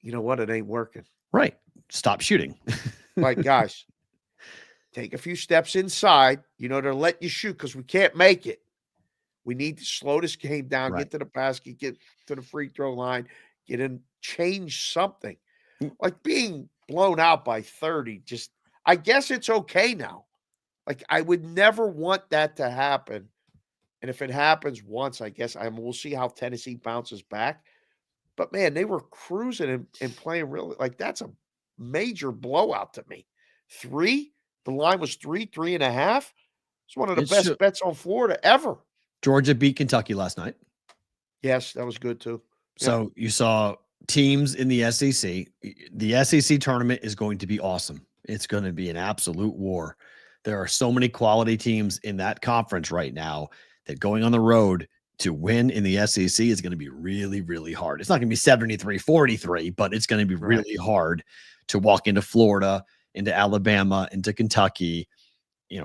you know what, it ain't working. Right. Stop shooting. Like, guys, take a few steps inside, to let you shoot because we can't make it. We need to slow this game down, get to the basket, get to the free throw line, get in, change something. Like being blown out by 30, I guess it's okay now. Like, I would never want that to happen. And if it happens once, I guess we'll see how Tennessee bounces back. But, man, they were cruising and playing really – like, that's a major blowout to me. 3? The line was 3.5. It's one of the best bets on Florida ever. Georgia beat Kentucky last night. Yes, that was good too. So you saw teams in the SEC. The SEC tournament is going to be awesome. It's going to be an absolute war. There are so many quality teams in that conference right now that going on the road to win in the SEC is going to be really, really hard. It's not going to be 73-43, but it's going to be really hard to walk into Florida, into Alabama, into Kentucky,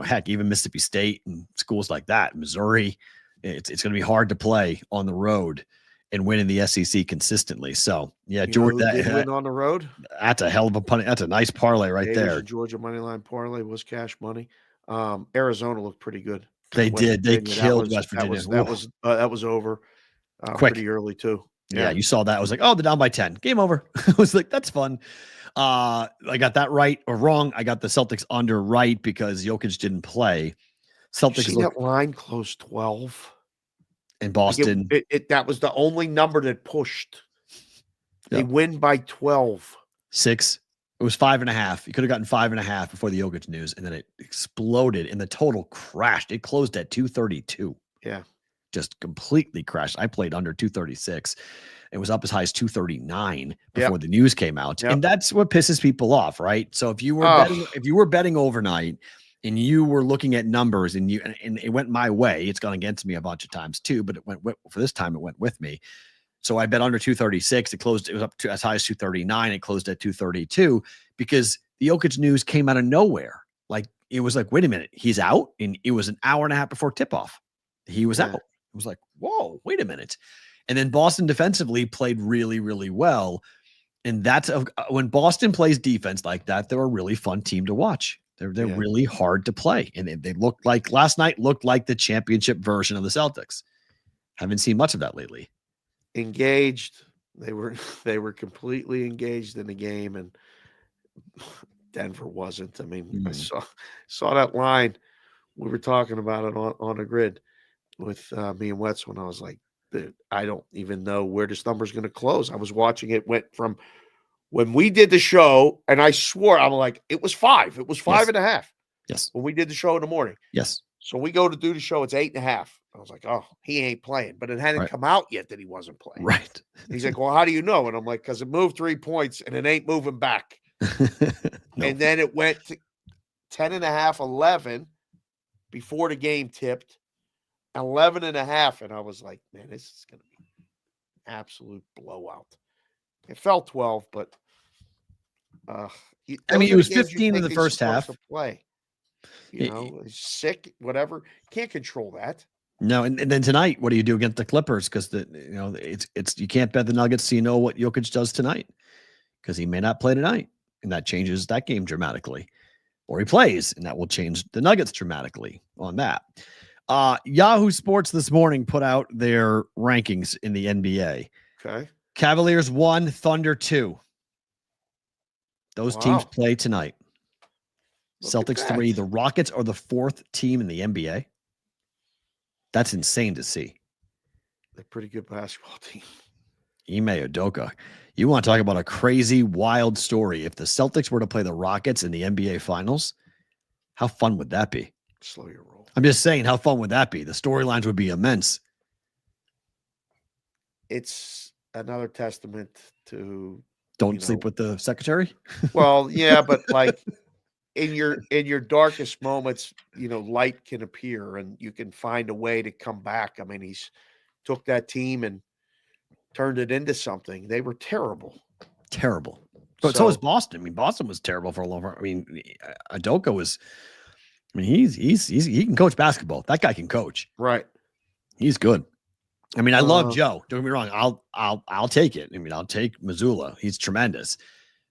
heck, even Mississippi State and schools like that, Missouri. It's going to be hard to play on the road and win in the SEC consistently. So, yeah, Georgia win on the road. That's a hell of a punch. That's a nice parlay right there. Georgia money line parlay was cash money. Arizona looked pretty good. They did. They killed West Virginia. That was over quick, pretty early too. Yeah, you saw that. I was like, oh, they're down by 10. Game over. I was like, that's fun. I got that right or wrong. I got the Celtics under right because Jokic didn't play. Celtics that line closed 12 in Boston. That was the only number that pushed. They win by 12. 6. It was 5.5. You could have gotten 5.5 before the Jokic news, and then it exploded, and the total crashed. It closed at 232. Yeah, just completely crashed. I played under 236. It was up as high as 239 before the news came out, and that's what pisses people off, right? So if you were betting overnight and you were looking at numbers and it went my way, it's gone against me a bunch of times too, but for this time it went with me. So I bet under 236. It was up to as high as 239. It closed at 232 because the Jokic news came out of nowhere. Like it was like, wait a minute, he's out, and it was an hour and a half before tip off. He was out. It was like, whoa, wait a minute. And then Boston defensively played really, really well. And that's when Boston plays defense like that, they're a really fun team to watch. They're really hard to play. And they looked like last night looked like the championship version of the Celtics. Haven't seen much of that lately. Engaged. They were completely engaged in the game, and Denver wasn't. I mean, I saw that line. We were talking about it on the grid with me and Wetz when I was like, I don't even know where this number is going to close. I was watching it went from when we did the show, and I swore, I'm like, it was 5. It was 5.5. Yes. When we did the show in the morning. Yes. So we go to do the show. It's 8.5. I was like, oh, he ain't playing. But it hadn't come out yet that he wasn't playing. Right. He's like, well, how do you know? And I'm like, because it moved 3 points and it ain't moving back. No. And then it went to 10.5, 11 before the game tipped. 11.5, and I was like, man, this is going to be an absolute blowout. It fell 12, but it was 15 in the first half. To play, sick, whatever. Can't control that. No, and then tonight, what do you do against the Clippers? Because it's you can't bet the Nuggets, so you know what Jokic does tonight, because he may not play tonight, and that changes that game dramatically, or he plays, and that will change the Nuggets dramatically on that. Yahoo Sports this morning put out their rankings in the NBA. Okay. Cavaliers 1, Thunder 2. Those teams play tonight. Celtics 3. The Rockets are the 4th team in the NBA. That's insane to see. They're a pretty good basketball team. Ime Udoka. You want to talk about a crazy, wild story. If the Celtics were to play the Rockets in the NBA Finals, how fun would that be? Slow your roll. I'm just saying, how fun would that be? The storylines would be immense. It's another testament to don't sleep with the secretary. Well, yeah, but like in your darkest moments, light can appear and you can find a way to come back. I mean, he's took that team and turned it into something. They were terrible. But so was Boston. I mean, Boston was terrible for a long time. I mean, Udoka was. I mean, he can coach basketball. That guy can coach. Right. He's good. I mean, I love Joe. Don't get me wrong. I'll take it. I mean, I'll take Missoula. He's tremendous.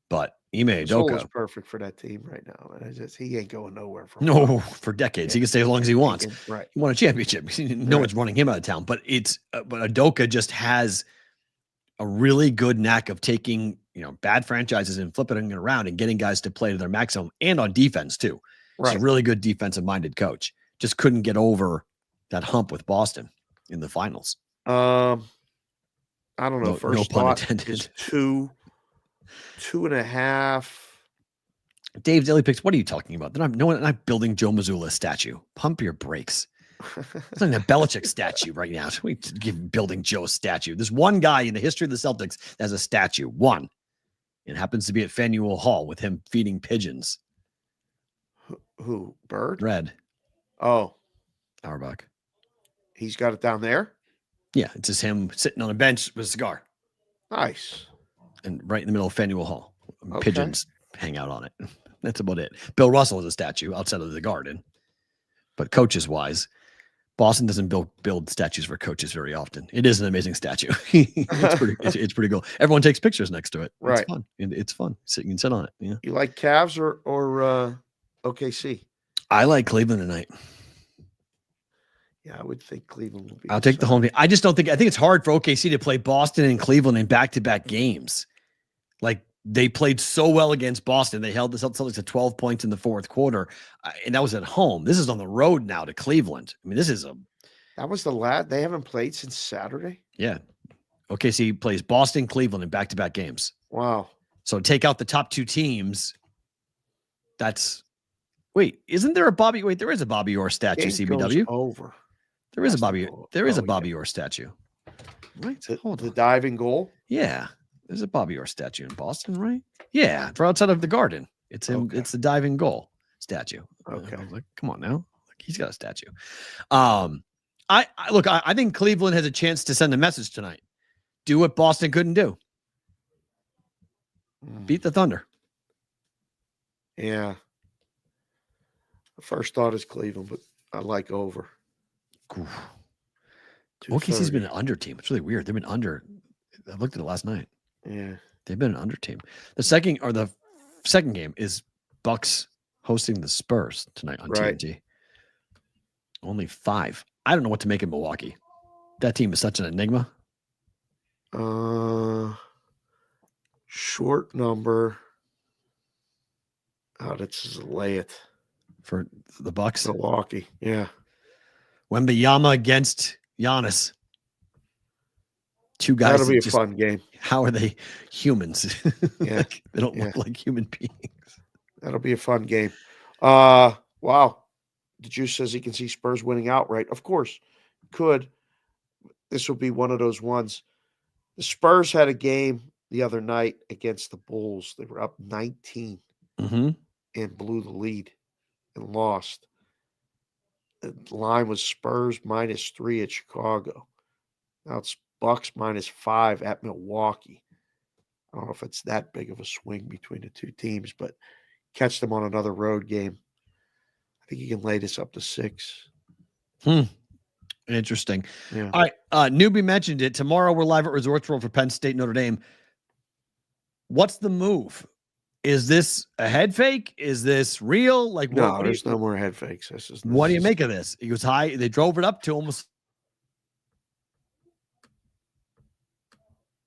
But Ime Udoka is perfect for that team right now. He ain't going nowhere for decades. Yeah. He can stay as long as he wants. Right. He won a championship. No one's running him out of town. But Udoka just has a really good knack of taking bad franchises and flipping it around and getting guys to play to their maximum and on defense too. Right. He's a really good defensive minded coach. Just couldn't get over that hump with Boston in the finals. I don't know. No pun intended. Is 2.5. Dave's Daily Picks. What are you talking about? They're not building Joe Mazzulla statue. Pump your brakes. It's like a Belichick statue right now. We building Joe's statue. There's one guy in the history of the Celtics that has a statue. One. It happens to be at FanDuel Hall with him feeding pigeons. Who? Bird? Red. Oh. Auerbach. He's got it down there? Yeah, it's just him sitting on a bench with a cigar. Nice. And right in the middle of FanDuel Hall. Okay. Pigeons hang out on it. That's about it. Bill Russell is a statue outside of the Garden. But coaches-wise, Boston doesn't build statues for coaches very often. It is an amazing statue. it's pretty cool. Everyone takes pictures next to it. Right. It's fun. It's fun. You can sit on it. Yeah. You like Cavs or OKC? I like Cleveland tonight. Yeah, I would think Cleveland would be. I'll take the home game. I think it's hard for OKC to play Boston and Cleveland in back-to-back games. Like they played so well against Boston. They held the Celtics to 12 points in the fourth quarter. And that was at home. This is on the road now to Cleveland. I mean, that was the last. They haven't played since Saturday. Yeah. OKC plays Boston, Cleveland in back-to-back games. Wow. So take out the top two teams. Isn't there a Bobby? Wait, there is a Bobby Orr statue, CBW. Over. There is a Bobby Orr statue. Right? The diving goal? Yeah. There's a Bobby Orr statue in Boston, right? Yeah. For outside of the Garden. It's him. Okay. It's the diving goal statue. Okay. I was like, come on now. He's got a statue. I think Cleveland has a chance to send a message tonight. Do what Boston couldn't do. Beat the Thunder. Yeah. The first thought is Cleveland, but I like over. OKC's been an under team. It's really weird. They've been under. I looked at it last night. Yeah. They've been an under team. The second game is Bucks hosting the Spurs tonight on TNT. Only 5. I don't know what to make of Milwaukee. That team is such an enigma. Short number. Oh, that's lay it. For the Bucks. Milwaukee. Yeah. Wembanyama against Giannis. Two guys. That'll be a fun game. How are they humans? Yeah. They don't look like human beings. That'll be a fun game. Wow. The Juice says he can see Spurs winning outright. Of course, could. This will be one of those ones. The Spurs had a game the other night against the Bulls. They were up 19 and blew the lead and lost. The line was Spurs -3 at Chicago. Now it's Bucks -5 at Milwaukee. I don't know if it's that big of a swing between the two teams, but catch them on another road game. I think you can lay this up to 6. Interesting. Yeah. All right. Newbie mentioned it. Tomorrow we're live at Resorts World for Penn State, Notre Dame. What's the move? Is this a head fake? Is this real? Like, no, there's no more head fakes. What do you make of this? He was high. They drove it up to almost.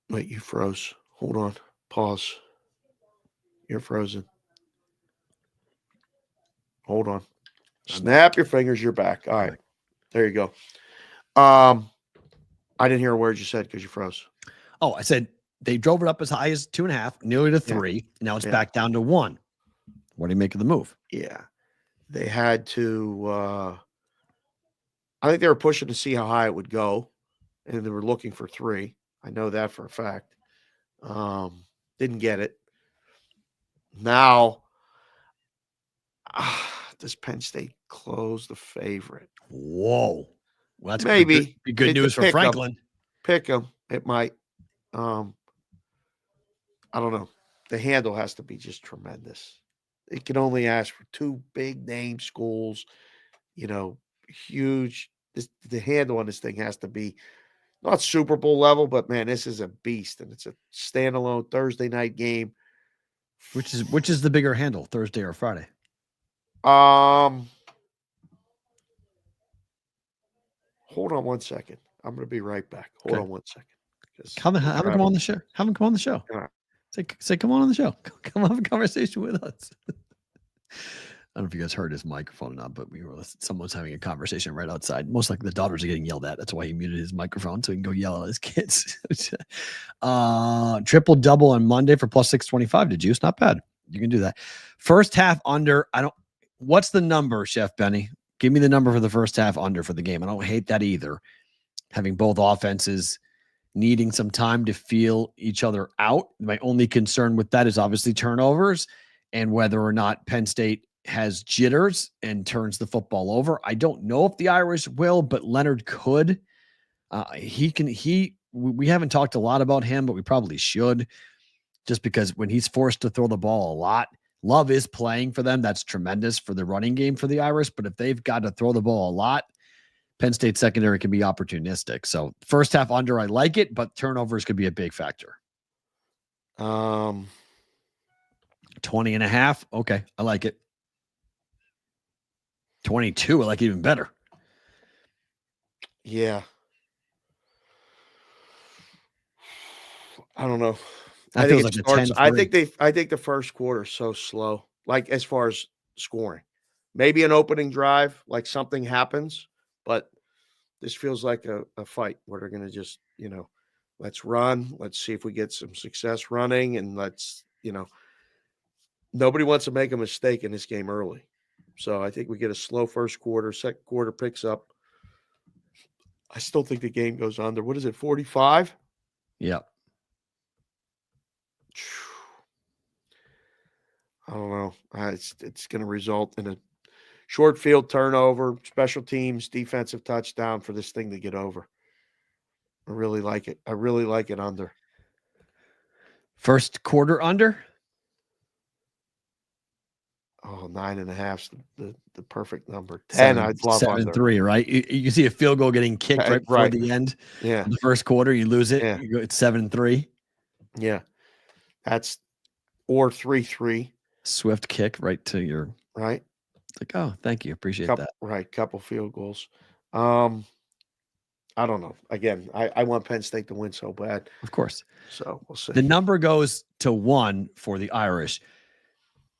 Wait, you froze. Hold on. Pause. You're frozen. Hold on. Snap your fingers. You're back. All right. There you go. I didn't hear a word you said because you froze. Oh, I said they drove it up as high as 2.5, nearly to 3. Now it's back down to 1. What do you make of the move? Yeah. They had to I think they were pushing to see how high it would go, and they were looking for 3. I know that for a fact. Didn't get it. Now, does Penn State close the favorite? Whoa. Well, that's maybe be good news for Franklin. Pick them. It might. I don't know. The handle has to be just tremendous. It can only ask for 2 big name schools, huge. The handle on this thing has to be not Super Bowl level, but man, this is a beast, and it's a standalone Thursday night game. Which is the bigger handle, Thursday or Friday? Hold on one second. I'm going to be right back. Hold on one second. Have him come on the show. Have him come on the show. Right. Say, come on the show. Come have a conversation with us. I don't know if you guys heard his microphone or not, but someone's having a conversation right outside. Most likely the daughters are getting yelled at. That's why he muted his microphone so he can go yell at his kids. Triple double on Monday for plus 625 to juice. Not bad. You can do that. First half under. What's the number, Chef Benny? Give me the number for the first half under for the game. I don't hate that either. Having both offenses needing some time to feel each other out. My only concern with that is obviously turnovers and whether or not Penn State has jitters and turns the football over. I don't know if the Irish will, but Leonard could. We haven't talked a lot about him, but we probably should, just because when he's forced to throw the ball a lot, Love is playing for them. That's tremendous for the running game for the Irish. But if they've got to throw the ball a lot, Penn State secondary can be opportunistic. So first half under, I like it, but turnovers could be a big factor. 20.5. Okay. I like it. 22. I like it even better. Yeah. I don't know. I think like I think the first quarter is so slow, like as far as scoring. Maybe an opening drive, like something happens, but this feels like a fight where they're going to just, let's run. Let's see if we get some success running, and nobody wants to make a mistake in this game early. So I think we get a slow first quarter. Second quarter picks up. I still think the game goes under. What is it, 45? Yeah. I don't know. It's going to result in a short field turnover, special teams, defensive touchdown for this thing to get over. I really like it. I really like it under. First quarter under? Oh, 9.5's the perfect number. 10, I'd love 7-3, right? You see a field goal getting kicked right before the end. Yeah. In the first quarter, you lose it. Yeah. It's 7-3. Yeah. That's or 3-3. Swift kick right to your right. It's like, oh, thank you. Appreciate that. Right. Couple field goals. I don't know. Again, I want Penn State to win so bad. Of course. So we'll see. The number goes to 1 for the Irish.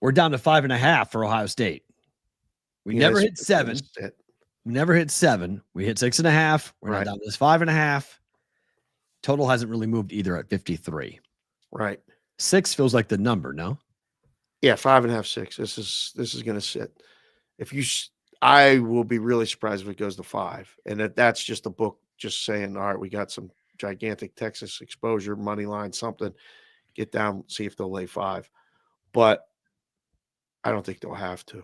We're down to 5.5 for Ohio State. We never hit 7. We never hit 7. We hit 6.5. We're now down to this 5.5. Total hasn't really moved either at 53. Right. 6 feels like the number, no? Yeah, 5.5, 6. This is going to sit. I will be really surprised if it goes to 5. And that's just a book just saying, all right, we got some gigantic Texas exposure, money line, something. Get down, see if they'll lay 5. But I don't think they'll have to.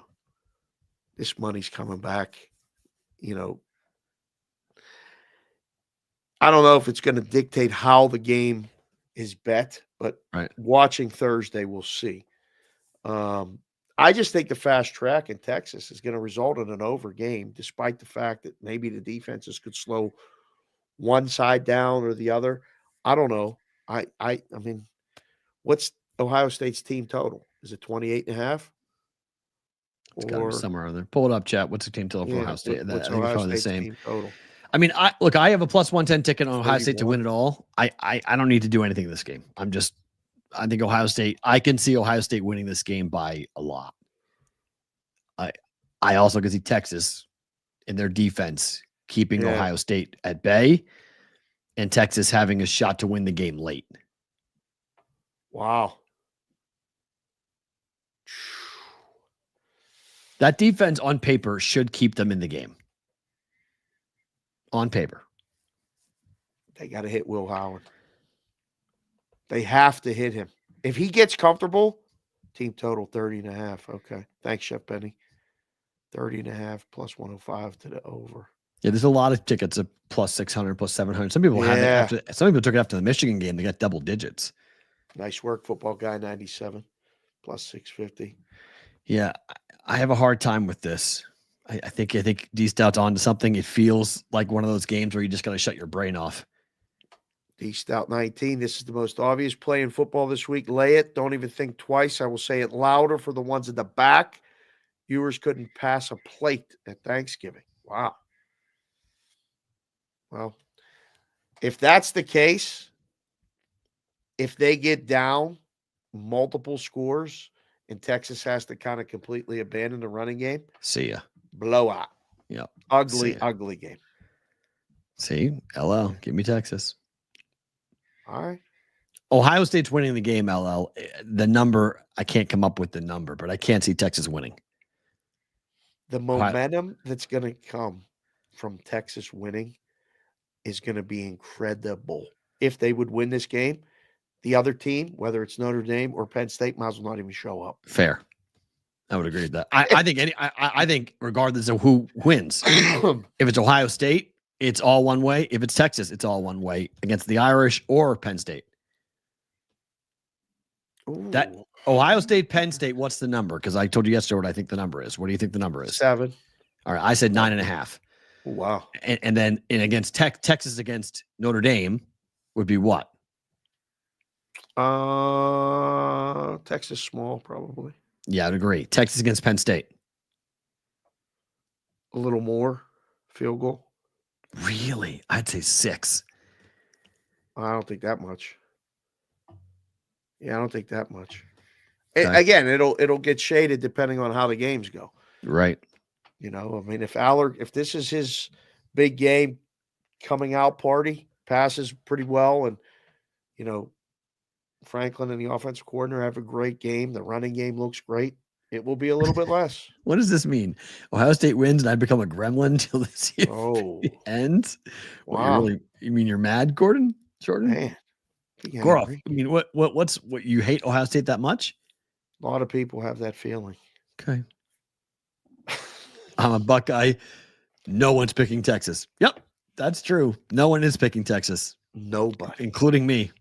This money's coming back. I don't know if it's going to dictate how the game is bet, but watching Thursday, we'll see. I just think the fast track in Texas is going to result in an over game, despite the fact that maybe the defenses could slow one side down or the other. I don't know. I mean, what's Ohio State's team total? Is it 28.5? It's got to be somewhere on there. Pull it up, chat. What's the team total for Ohio State? What's I think Ohio probably State's the same. team total? I mean, I have a plus 110 ticket on Ohio State to win it all. I don't need to do anything in this game. I think Ohio State, I can see Ohio State winning this game by a lot. I also can see Texas in their defense keeping Ohio State at bay. and Texas having a shot to win the game late. Wow. That defense on paper should keep them in the game. On paper. They got to hit Will Howard. They have to hit him. If he gets comfortable, team total 30.5. Okay. Thanks, Chef Benny. 30.5 plus 105 to the over. Yeah, there's a lot of tickets of plus 600, plus 700. Some people have it after. Some people took it after the Michigan game. They got double digits. Nice work, football guy. 97 plus 650. Yeah, I have a hard time with this. I think D-Stout's onto something. It feels like one of those games where you just got to shut your brain off. D-Stout 19. This is the most obvious play in football this week. Lay it. Don't even think twice. I will say it louder for the ones in the back. Viewers couldn't pass a plate at Thanksgiving. Wow. Well, if that's the case, if they get down multiple scores and Texas has to kind of completely abandon the running game, see ya. Blowout. Yeah. Ugly game. See, LL, give me Texas. All right. Ohio State's winning the game, LL. The number, I can't come up with the number, but I can't see Texas winning. The momentum that's going to come from Texas winning is going to be incredible. If they would win this game, the other team, whether it's Notre Dame or Penn State, might as well not even show up. Fair. I would agree with that. I think regardless of who wins, if it's Ohio State, it's all one way. If it's Texas, it's all one way against the Irish or Penn State. Ooh. That Ohio State, Penn State, what's the number? Because I told you yesterday what I think the number is. What do you think the number is? 7. All right. I said 9.5. Wow. And then against Texas against Notre Dame would be what? Texas small, probably. Yeah, I'd agree. Texas against Penn State. A little more field goal. Really? I'd say 6. I don't think that much. Yeah, I don't think that much. Okay. Again, it'll get shaded depending on how the games go. Right. You know, I mean, if this is his big game coming out party, passes pretty well, and you know, Franklin and the offensive coordinator have a great game. The running game looks great. It will be a little bit less. What does this mean? Ohio State wins and I become a gremlin until this year ends? Wow. You mean you're mad, Gordon? Jordan? Man. Goroff, I mean, what you hate Ohio State that much? A lot of people have that feeling. Okay. I'm a Buckeye. No one's picking Texas. Yep, that's true. No one is picking Texas. Nobody. Including me.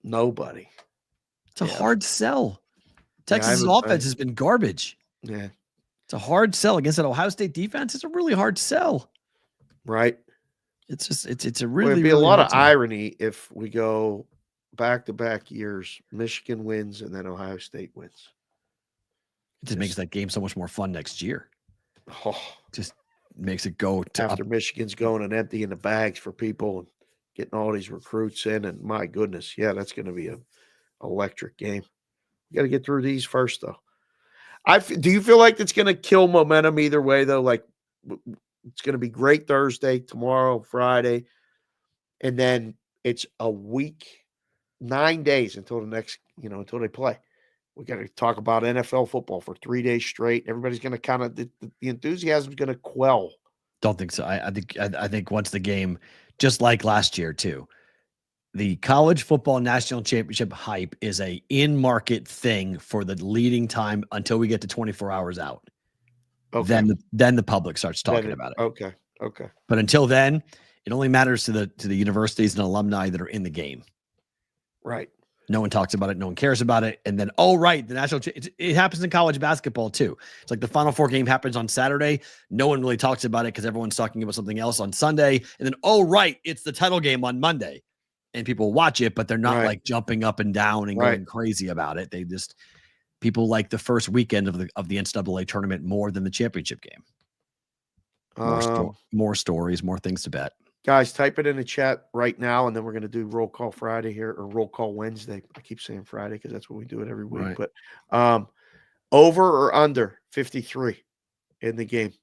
Nobody. It's a hard sell. Texas's offense has been garbage. Yeah. It's a hard sell against that Ohio State defense. It's a really hard sell. Right. It's just it's a really it'd be really a lot of sell. irony if we go back-to-back years. Michigan wins and then Ohio State wins. It just makes that game so much more fun next year. Oh, Just makes it go to after Michigan's going and emptying the bags for people and getting all these recruits in, and my goodness, yeah, that's going to be an electric game. You got to get through these first, though. Do you feel like it's going to kill momentum either way, though? Like it's going to be great Thursday, tomorrow, Friday, and then it's a week, 9 days until the next, until they play. We got to talk about NFL football for 3 days straight. Everybody's going to kind of the enthusiasm is going to quell. Don't think so. I think once the game, just like last year too, the college football national championship hype is a in-market thing for the leading time until we get to 24 hours out. Okay. Then the public starts talking about it. Okay. But until then, it only matters to the universities and alumni that are in the game. Right. No one talks about it. No one cares about it. And then, the national, it happens in college basketball too. It's like the Final Four game happens on Saturday. No one really talks about it because everyone's talking about something else on Sunday. And then, it's the title game on Monday. And people watch it, but they're not like jumping up and down and going crazy about it. They just, people like the first weekend of the NCAA tournament more than the championship game. More stories, more things to bet. Guys, type it in the chat right now, and then we're going to do Roll Call Friday here, or Roll Call Wednesday. I keep saying Friday because that's what we do it every week. Right. But over or under 53 in the game,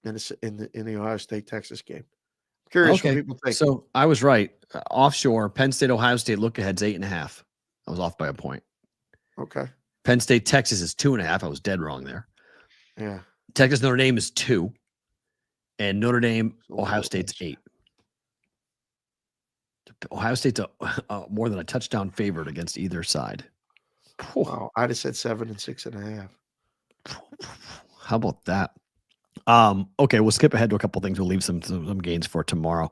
in the Ohio State-Texas game. Curious what people think. So I was right. Offshore, Penn State, Ohio State look ahead's 8.5. I was off by a point. Okay. Penn State, Texas is 2.5. I was dead wrong there. Yeah. Texas, Notre Dame is 2. And Notre Dame, Ohio State's 8. Ohio State's more than a touchdown favorite against either side. Wow. I'd have said 7 and 6.5. How about that? Okay, we'll skip ahead to a couple things. We'll leave some gains for tomorrow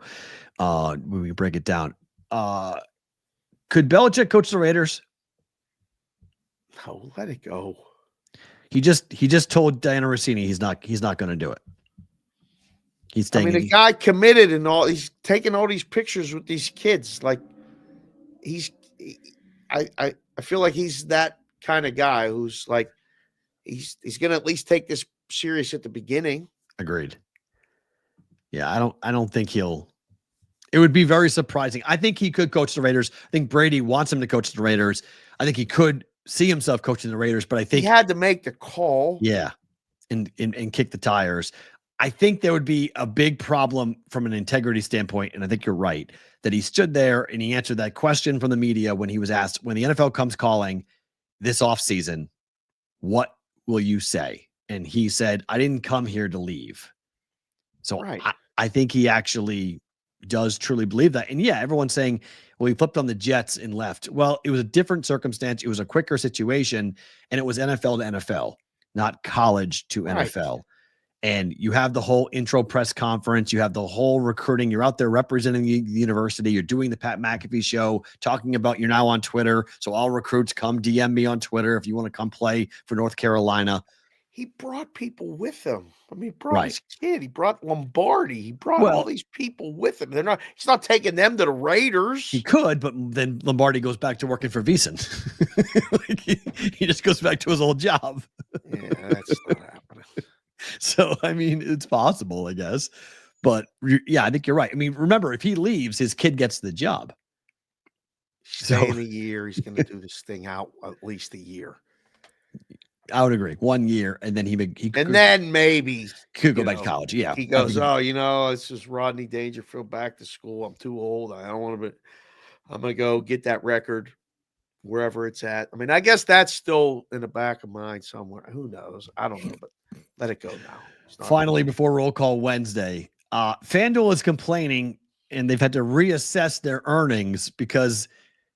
when we break it down. Could Belichick coach the Raiders? No, let it go. He just told Diana Rossini he's not going to do it. He's staying. The guy committed and all. He's taking all these pictures with these kids. Like I feel like he's that kind of guy who's like he's going to at least take this serious at the beginning. Agreed. Yeah, I don't think he'll. It would be very surprising. I think he could coach the Raiders. I think Brady wants him to coach the Raiders. I think he could see himself coaching the Raiders, but I think he had to make the call. Yeah, and kick the tires. I think there would be a big problem from an integrity standpoint, and I think you're right that he stood there and he answered that question from the media when he was asked, when the NFL comes calling this offseason, what will you say? And he said, I didn't come here to leave. So right. I think he actually does truly believe that. And yeah, everyone's saying, well, he flipped on the Jets and left. Well, it was a different circumstance. It was a quicker situation, and it was NFL to NFL, not college to NFL. And you have the whole intro press conference. You have the whole recruiting. You're out there representing the university. You're doing the Pat McAfee show, talking about you're now on Twitter. So all recruits come DM me on Twitter if you want to come play for North Carolina. He brought people with him. He brought his kid. He brought Lombardi. He brought all these people with him. He's not taking them to the Raiders. He could, but then Lombardi goes back to working for VEASAN. he just goes back to his old job. Yeah, that's not happening. So, it's possible, I guess. But, yeah, I think you're right. Remember, if he leaves, his kid gets the job. Staying a year, he's going to do this thing out at least a year. I would agree. 1 year, and then he could, and then maybe could go back to college. Yeah. He goes, this is Rodney Dangerfield back to school. I'm too old. I don't want to be. I'm going to go get that record wherever it's at. I guess that's still in the back of mind somewhere. Who knows? I don't know, but let it go now. Finally, before roll call Wednesday, FanDuel is complaining, and they've had to reassess their earnings because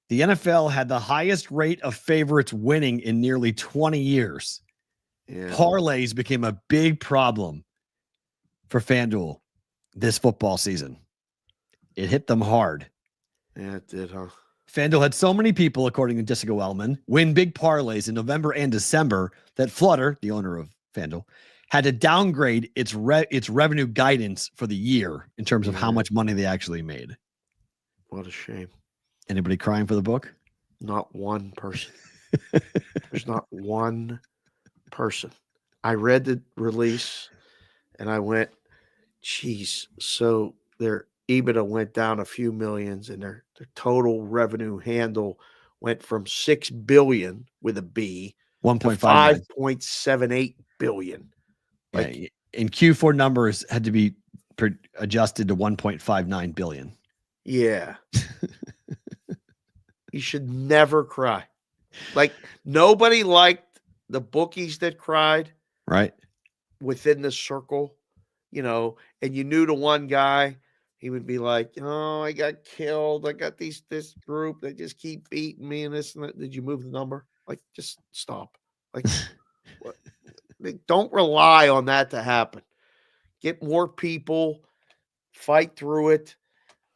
the NFL had the highest rate of favorites winning in nearly 20 years. Yeah. Parlays became a big problem for FanDuel this football season. It hit them hard. Yeah, it did, huh? FanDuel had so many people, according to Jessica Wellman, win big parlays in November and December that Flutter, the owner of FanDuel, had to downgrade its revenue guidance for the year in terms of how much money they actually made. What a shame. Anybody crying for the book? Not one person. There's not one person. I read the release and I went, geez, so their EBITDA went down a few millions and their total revenue handle went from $6 billion with a B 1.5 to 5.78 billion. Like, and Q4 numbers had to be adjusted to 1.59 billion. Yeah. You should never cry. Like, nobody liked the bookies that cried. Right. Within the circle, and you knew the one guy, he would be like, I got killed. I got this group. They just keep beating me and this and that. Did you move the number? Like, just stop. Like, what? Don't rely on that to happen. Get more people, fight through it.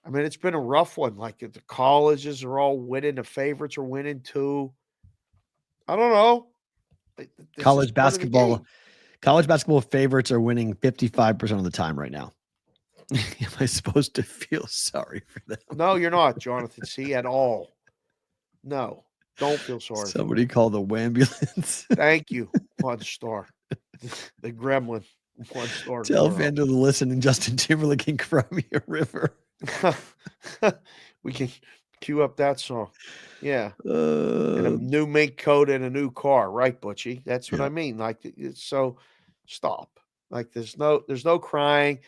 It's been a rough one. Like, the colleges are all winning. The favorites are winning too. I don't know. College basketball favorites are winning 55% of the time right now. Am I supposed to feel sorry for them? No, you're not, Jonathan C. at all. No, don't feel sorry. Somebody call the Wambulance. Thank you. 1 star. The gremlin. 1 star. Tell FanDuel to listen and Justin Timberlake can cry me a river. We can cue up that song. Yeah. And a new mink coat and a new car, right, Butchie? That's what I mean. Like, so stop. Like, there's no crying.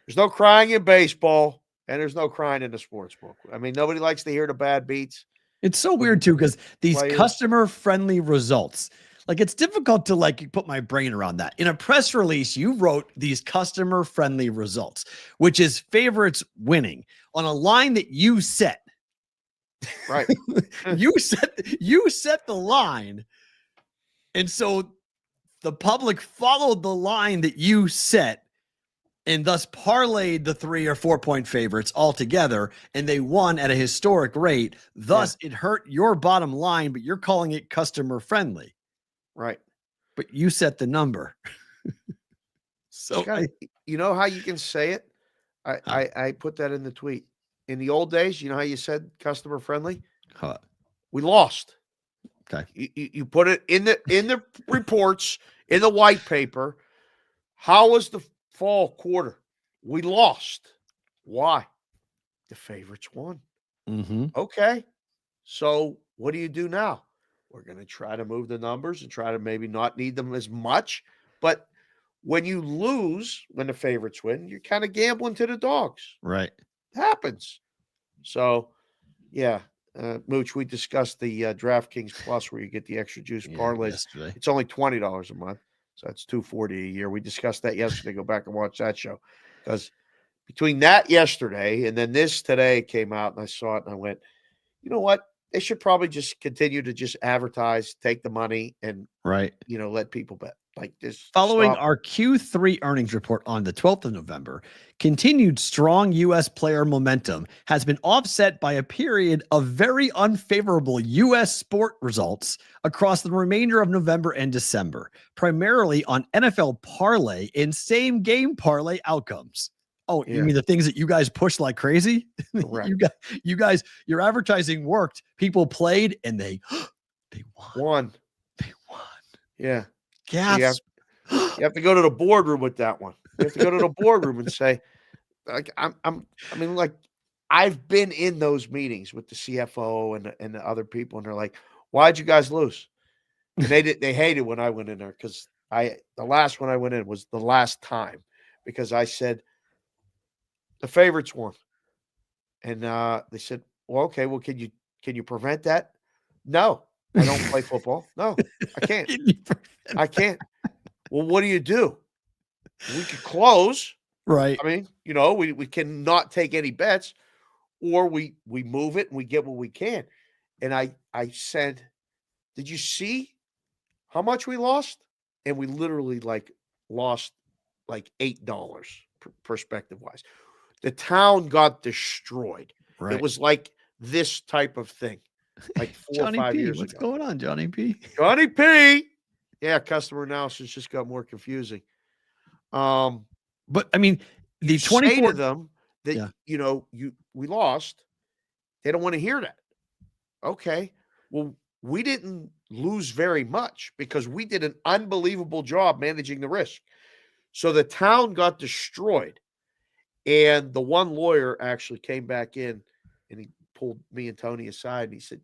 There's no crying in baseball. And there's no crying in the sports book. I mean, nobody likes to hear the bad beats. It's so weird too, because these Players. customer-friendly results, like it's difficult to like put my brain around that. In a press release, you wrote these customer-friendly results, which is favorites winning on a line that you set. Right. you set the line. And so the public followed the line that you set and thus parlayed the 3 or 4 point favorites all together, and they won at a historic rate. Thus, it hurt your bottom line, but you're calling it customer friendly. Right. But you set the number. So you know how you can say it? I put that in the tweet. In the old days, you know how you said customer friendly? We lost. Okay. You put it in the reports, in the white paper. How was the fall quarter? We lost. Why? The favorites won. Mm-hmm. Okay. So what do you do now? We're going to try to move the numbers and try to maybe not need them as much. But when you lose, when the favorites win, you're kind of gambling to the dogs. Right. It happens. So, yeah. Mooch, we discussed the DraftKings Plus where you get the extra juice parlays. Yesterday. It's only $20 a month. So that's $240 a year. We discussed that yesterday. Go back and watch that show. Because between that yesterday and then this today came out and I saw it and I went, you know what? They should probably just continue to just advertise, take the money and, let people bet. Like this. Following our Q3 earnings report on the 12th of November, continued strong U.S. player momentum has been offset by a period of very unfavorable U.S. sport results across the remainder of November and December, primarily on NFL parlay and same game parlay outcomes. Oh, you mean the things that you guys push like crazy? Correct. you guys, your advertising worked. People played and they won. They won. Yeah. Gasp. You have to go to the boardroom with that one. You have to go to the boardroom and say, like, I've been in those meetings with the CFO and the other people, and they're like, why'd you guys lose? And they hated when I went in there because the last one I went in was the last time because I said the favorites won. And they said, well, okay, well, can you prevent that? No, I don't play football. No, I can't. I can't. Well, what do? We could close. Right. I mean, we cannot take any bets, or we move it and we get what we can. And I said, did you see how much we lost? And we literally lost $8 perspective wise. The town got destroyed. Right. It was like this type of thing, like 4 or 5 years ago. What's going on, Johnny P? Johnny P. Yeah, customer analysis just got more confusing. But I mean, the 24 say to them that we lost. They don't want to hear that. Okay, well, we didn't lose very much because we did an unbelievable job managing the risk. So the town got destroyed, and the one lawyer actually came back in and he pulled me and Tony aside and he said,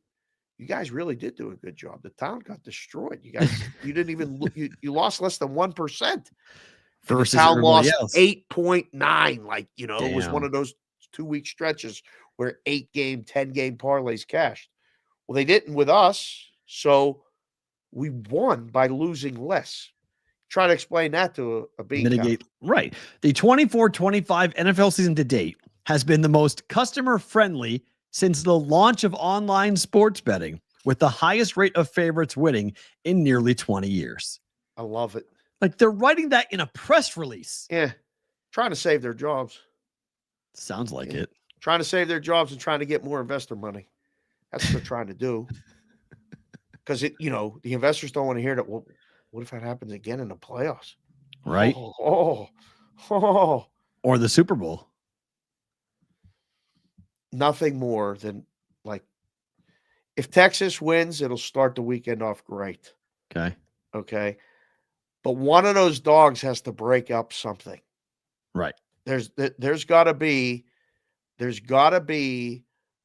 you guys really did do a good job. The town got destroyed. You guys, you didn't even look, you lost less than 1%. The town lost 8.9. It was one of those 2-week stretches where 8-game, 10-game parlays cashed. Well, they didn't with us. So we won by losing less. Try to explain that to a bean mitigate. Count. Right. The 24-25 NFL season to date has been the most customer friendly since the launch of online sports betting, with the highest rate of favorites winning in nearly 20 years. I love it. Like they're writing that in a press release. Yeah. Trying to save their jobs. Sounds like it. Trying to save their jobs and trying to get more investor money. That's what they're trying to do. Because the investors don't want to hear that. Well, what if that happens again in the playoffs? Right. Oh. Or the Super Bowl. Nothing more than if Texas wins, it'll start the weekend off great. Okay. But one of those dogs has to break up something. Right. There's got to be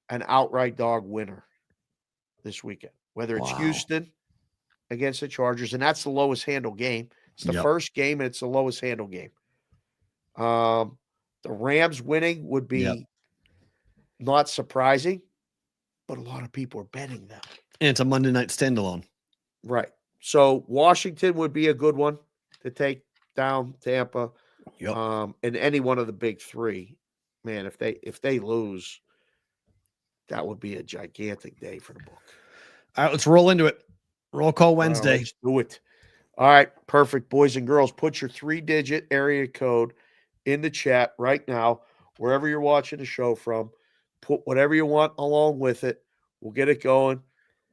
an outright dog winner this weekend, whether it's Houston against the Chargers, and that's the lowest handle game. It's the first game, and it's the lowest handle game. The Rams winning would be not surprising, but a lot of people are betting them. And it's a Monday night standalone. Right. So Washington would be a good one to take down Tampa. Yep. And any one of the big three, man, if they lose, that would be a gigantic day for the book. All right, let's roll into it. Roll call Wednesday. Let's do it. All right, perfect. Boys and girls, put your 3-digit area code in the chat right now, wherever you're watching the show from. Put whatever you want along with it. We'll get it going.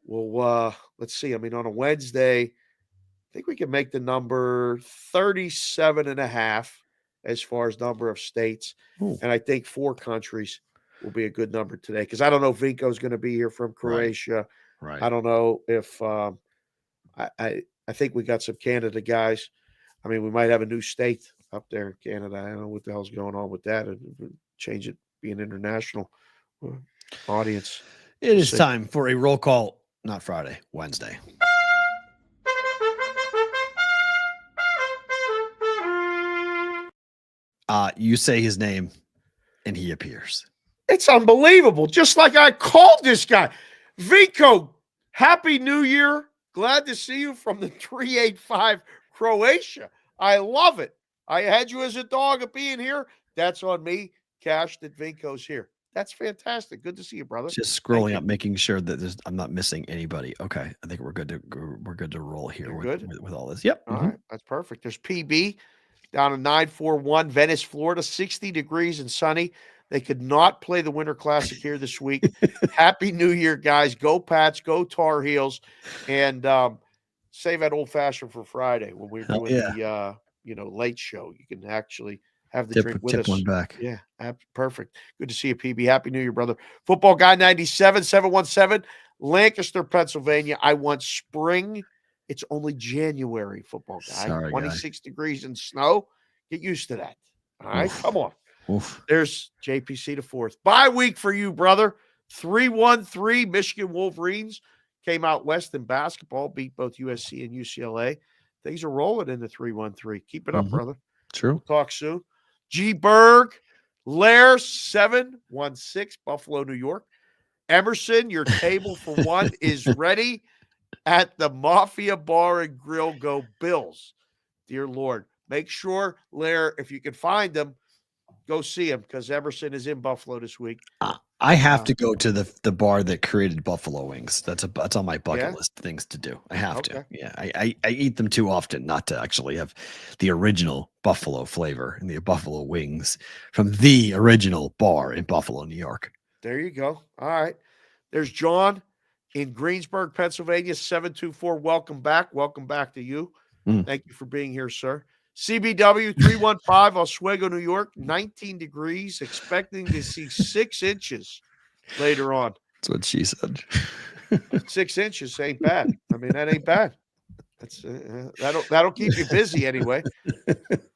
We'll let's see. I mean, on a Wednesday, I think we can make the number 37.5 as far as number of states. Ooh. And I think 4 countries will be a good number today, because I don't know if Vinko's going to be here from Croatia. Right. I don't know if I think we got some Canada guys. I mean, we might have a new state up there in Canada. I don't know what the hell's going on with that. And change it, be an international audience. It is time for a roll call, not Friday, Wednesday. You say his name, and he appears. It's unbelievable. Just like I called this guy. Vinko, Happy New Year. Glad to see you from the 385 Croatia. I love it. I had you as a dog of being here. That's on me. Cash that Vinko's here. That's fantastic. Good to see you, brother. Just scrolling up, making sure that I'm not missing anybody. Okay, I think we're good to roll here with all this. Yep. All right, that's perfect. There's PB down in 941 Venice, Florida, 60 degrees and sunny. They could not play the Winter Classic here this week. Happy New Year, guys. Go Pats, go Tar Heels, and save that old fashioned for Friday when we're doing the late show. You can actually have the drink with us. One back. Yeah, perfect. Good to see you, PB. Happy New Year, brother. Football Guy 97 717 Lancaster, Pennsylvania. I want spring. It's only January, Football Guy. Sorry, 26 degrees and snow. Get used to that. All right, come on. Oof. There's JPC the fourth. Bye week for you, brother. 3-1-3 Michigan Wolverines came out west in basketball, beat both USC and UCLA. Things are rolling in the 3-1-3. Keep it up, brother. True. We'll talk soon. G. Berg, Lair 716, Buffalo, New York. Emerson, your table for one is ready at the Mafia Bar and Grill. Go Bills. Dear Lord. Make sure, Lair, if you can find them, go see him, because Emerson is in Buffalo this week. I have to go to the bar that created buffalo wings. That's on my bucket list things to do. I have to. Yeah, I eat them too often not to actually have the original buffalo flavor and the buffalo wings from the original bar in Buffalo, New York. There you go. All right. There's John in Greensburg, Pennsylvania, 724. Welcome back. Welcome back to you. Thank you for being here, sir. CBW 315, Oswego, New York, 19 degrees, expecting to see 6 inches later on. That's what she said. 6 inches ain't bad. I mean, that ain't bad. That's that'll keep you busy anyway.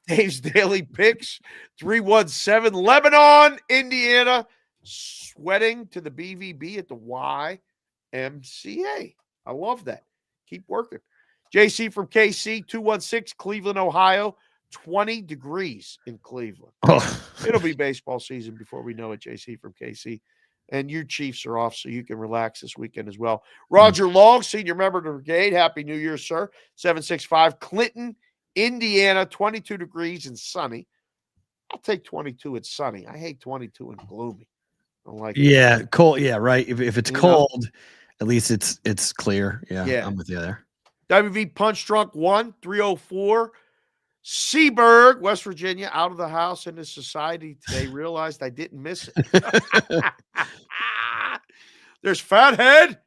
Dave's Daily Picks 317, Lebanon, Indiana, sweating to the BVB at the YMCA. I love that. Keep working. JC from KC, 216, Cleveland, Ohio, 20 degrees in Cleveland. Oh. It'll be baseball season before we know it, JC from KC. And your Chiefs are off, so you can relax this weekend as well. Roger Long, senior member of the brigade. Happy New Year, sir. 765, Clinton, Indiana, 22 degrees and sunny. I'll take 22 and sunny. I hate 22 and gloomy. I don't like it. Cold. Yeah, right. If it's cold, at least it's clear. Yeah, I'm with you there. WV Punch Drunk 1, 304. Seaburg, West Virginia, out of the house into society today. Realized I didn't miss it. There's Fathead,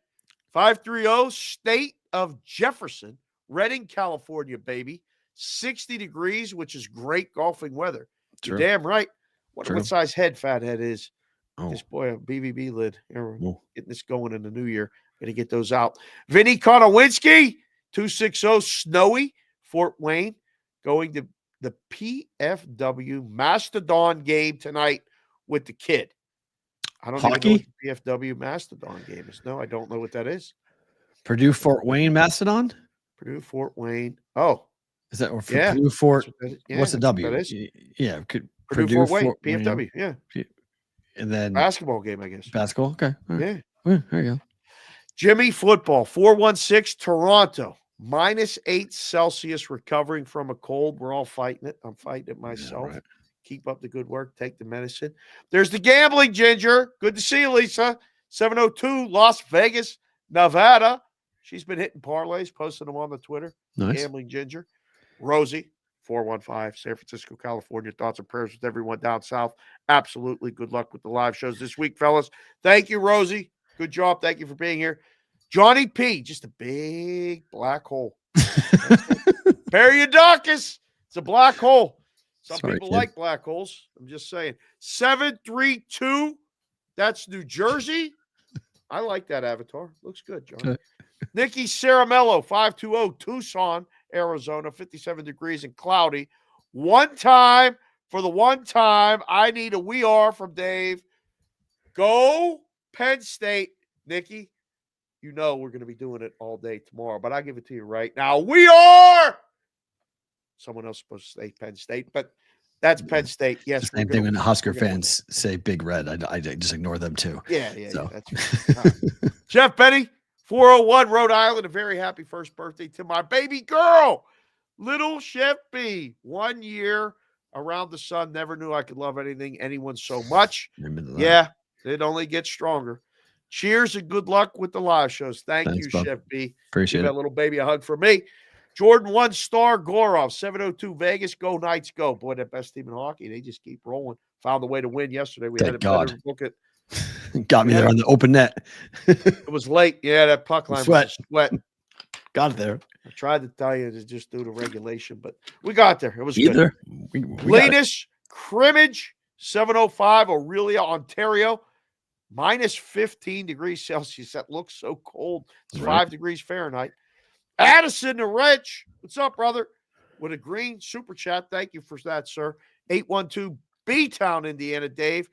530, State of Jefferson, Redding, California, baby. 60 degrees, which is great golfing weather. You're damn right. What size head Fathead is. This boy, a BVB lid. Here, we're getting this going in the new year. Going to get those out. Vinny Konowinski, 260, Snowy, Fort Wayne, going to the PFW Mastodon game tonight with the kid. I don't even know what the PFW Mastodon game is. No, I don't know what that is. Purdue Fort Wayne Mastodon? Purdue Fort Wayne. Oh. Is that Purdue Fort? Yeah, what's the W? That is. Yeah. Purdue Fort Wayne, PFW. Yeah. And then basketball game, I guess. basketball. Okay. All right. Yeah. Well, there you go. Jimmy football, 416 Toronto, -8 Celsius, recovering from a cold. We're all fighting it. I'm fighting it myself. Yeah, right. Keep up the good work. Take the medicine. There's the gambling ginger. Good to see you, Lisa. 702 Las Vegas, Nevada. She's been hitting parlays, posting them on the Twitter. Nice. Gambling ginger. Rosie, 415 San Francisco, California. Thoughts and prayers with everyone down south. Absolutely. Good luck with the live shows this week, fellas. Thank you, Rosie. Good job. Thank you for being here. Johnny P, just a big black hole. Periodocus. It's a black hole. Some people like black holes. I'm just saying. 732. That's New Jersey. I like that avatar. Looks good, John. Nikki Caramello, 520, Tucson, Arizona, 57 degrees and cloudy. One time, for the one time, I need a "we are" from Dave. Go Penn State, Nikki. You know we're going to be doing it all day tomorrow, but I give it to you right now. We are. Someone else is supposed to say Penn State, but that's Penn State. Yes. Same thing when Husker fans say Big Red. I just ignore them too. Yeah, that's right. Right. Jeff Benny, 401 Rhode Island. A very happy first birthday to my baby girl, little Chef B. 1 year around the sun. Never knew I could love anyone so much. Yeah, it only gets stronger. Cheers and good luck with the live shows. Thanks, you, Chef B. Appreciate Give that little baby a hug for me. Jordan 1-star Gorov, 702 Vegas. Go Knights, go. Boy, that best team in hockey. They just keep rolling. Found a way to win yesterday. We had to book it. Got me there on the open net. It was late. Yeah, that puck line was sweat. Got it there. I tried to tell you to just do the regulation, but we got there. It was good. Latest Crimmage, 705 Aurelia, Ontario. -15 degrees Celsius. That looks so cold. It's 5 degrees Fahrenheit. Addison the Rich. What's up, brother? With a green super chat. Thank you for that, sir. 812 B-Town, Indiana. Dave,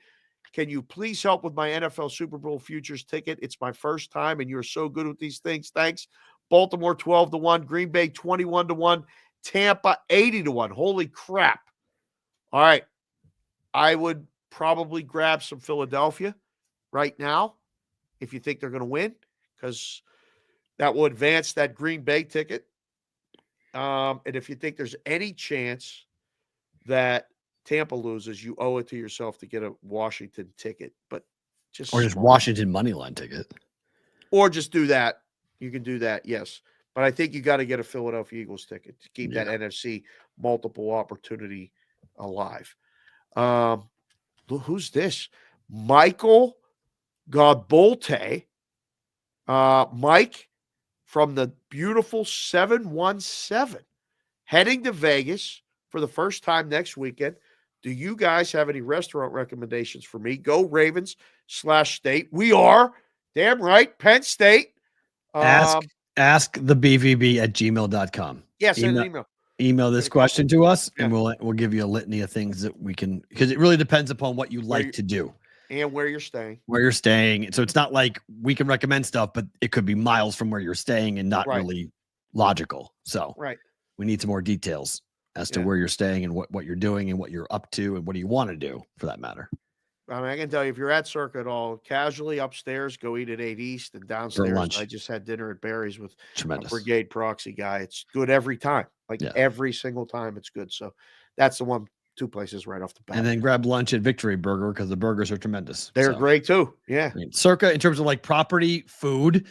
can you please help with my NFL Super Bowl futures ticket? It's my first time, and you're so good with these things. Thanks. Baltimore 12-1, Green Bay 21-1, Tampa 80-1. Holy crap. All right. I would probably grab some Philadelphia right now if you think they're going to win, because that will advance that Green Bay ticket. And if you think there's any chance that Tampa loses, you owe it to yourself to get a Washington ticket. But just Washington money line ticket. Or just do that. You can do that, yes. But I think you got to get a Philadelphia Eagles ticket to keep that NFC multiple opportunity alive. Who's this? Michael Godbolte. Mike from the beautiful 717. Heading to Vegas for the first time next weekend. Do you guys have any restaurant recommendations for me? Go Ravens/State. We are. Damn right. Penn State. Ask the BVB at gmail.com. Yeah, send an email. Email this question to us, and we'll give you a litany of things that we can, because it really depends upon what you like to do. And where you're staying. So it's not like we can recommend stuff, but it could be miles from where you're staying and not really logical. So we need some more details as to where you're staying and what you're doing and what you're up to and what do you want to do, for that matter. I mean, I can tell you, if you're at Circa at all, casually upstairs, go eat at 8 East, and downstairs, I just had dinner at Barry's with a Brigade Proxy guy. It's good every time. Every single time it's good. So that's the two places right off the bat. And then grab lunch at Victory Burger, because the burgers are tremendous. They're great too. Yeah. I mean, Circa, in terms of like property, food,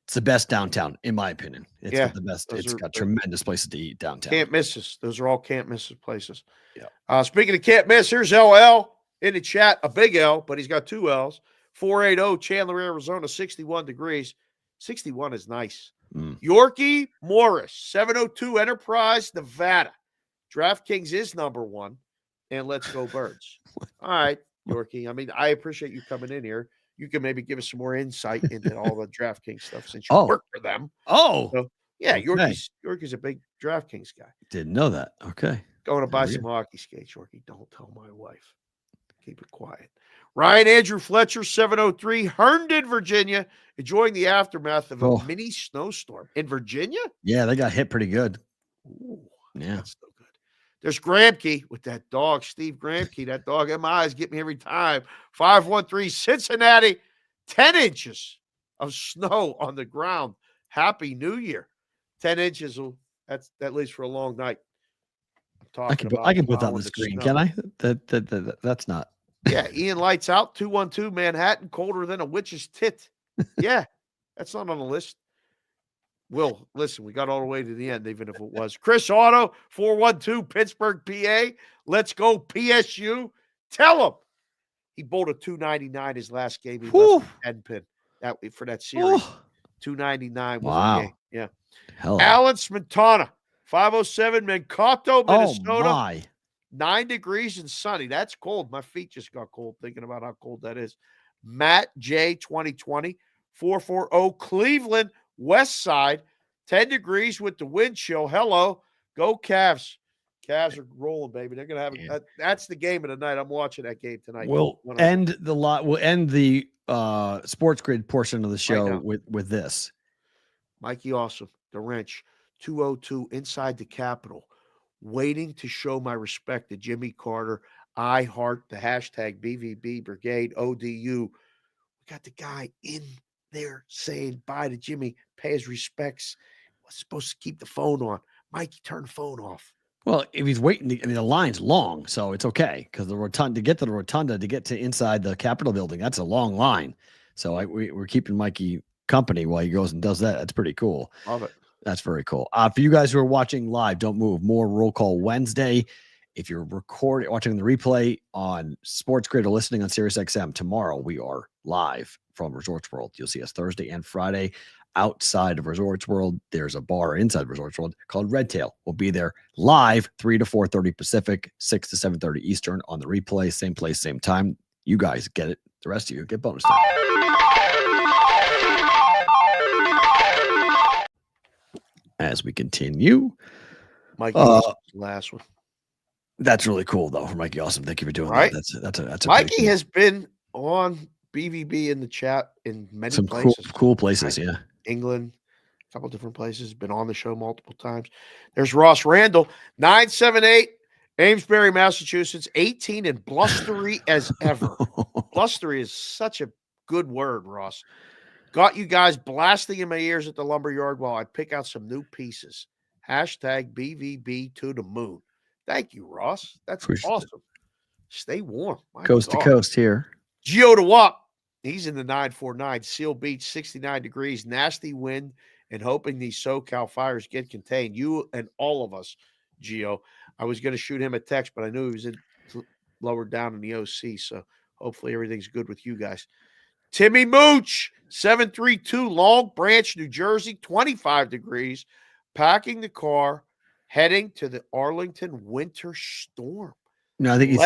it's the best downtown, in my opinion. It's got the best. It's got tremendous places to eat downtown. Can't miss us. Those are all can't miss places. Yeah. Speaking of can't miss, here's LL in the chat, a big L, but he's got two L's. 480 Chandler, Arizona, 61 degrees. 61 is nice. Yorkie Morris, 702 Enterprise, Nevada. DraftKings is number one, and let's go Birds. All right, Yorkie. I mean, I appreciate you coming in here. You can maybe give us some more insight into all the DraftKings stuff since you work for them. So, yeah, Yorkie's a big DraftKings guy. Didn't know that. Okay. Going to buy some hockey skates, Yorkie. Don't tell my wife. Keep it quiet. Ryan Andrew Fletcher, 703, Herndon, Virginia, enjoying the aftermath of a mini snowstorm in Virginia. Yeah, they got hit pretty good. Ooh, yeah, that's so good. There's Gramke with that dog, Steve Gramke. That dog in my eyes get me every time. 513 Cincinnati, 10 inches of snow on the ground. Happy New Year. 10 inches, that's at least for a long night. I can put that on the screen, can I? That's not. Yeah, Ian lights out, 212 Manhattan, colder than a witch's tit. Yeah, that's not on the list. Will, listen, we got all the way to the end, even if it was. Chris Otto, 412 Pittsburgh, PA. Let's go, PSU. Tell him. He bowled a 299 his last game. He left the 10 pin for that series. 299 was the game. Yeah. Hell. Alan Smintana, 507 Mankato, Minnesota. Oh, my. 9 degrees and sunny. That's cold. My feet just got cold thinking about how cold that is. Matt J, 2020, 440 Cleveland, West Side, 10 degrees with the wind chill. Hello. Go Cavs. Cavs are rolling, baby. They're going to have that's the game of the night. I'm watching that game tonight. We'll end the Sports Grid portion of the show with this. Mikey Awesome, the wrench, 202 inside the Capitol, waiting to show my respect to Jimmy Carter. I heart the hashtag BVB Brigade ODU. We got the guy in there saying bye to Jimmy, pay his respects. Was supposed to keep the phone on. Mikey, turn the phone off. Well, if he's waiting, the line's long, so it's okay because to get to the rotunda to get to inside the Capitol building, that's a long line. So we're keeping Mikey company while he goes and does that. That's pretty cool. Love it. That's very cool. For you guys who are watching live, don't move. More Roll Call Wednesday. If you're watching the replay on Sports Grid or listening on SiriusXM, tomorrow we are live from Resorts World. You'll see us Thursday and Friday outside of Resorts World. There's a bar inside Resorts World called Red Tail. We'll be there live 3 to 4:30 Pacific, 6 to 7:30 Eastern on the replay. Same place, same time. You guys get it. The rest of you get bonus time. As we continue, Mikey, last one. That's really cool, though, for Mikey. Awesome. Thank you for doing that. That's a Mikey has been on BVB in the chat in many places. Cool places, yeah. England, a couple different places. Been on the show multiple times. There's Ross Randall, 978, Amesbury, Massachusetts, 18 and blustery as ever. Blustery is such a good word, Ross. Got you guys blasting in my ears at the lumberyard while I pick out some new pieces. Hashtag BVB to the moon. Thank you, Ross. That's awesome. Stay warm. Coast to coast here. Gio DeWap. He's in the 949. Seal Beach, 69 degrees. Nasty wind and hoping these SoCal fires get contained. You and all of us, Gio. I was going to shoot him a text, but I knew he was lower down in the OC, so hopefully everything's good with you guys. Timmy Mooch, 732 Long Branch, New Jersey, 25 degrees. Packing the car, heading to the Arlington winter storm. No, I think he's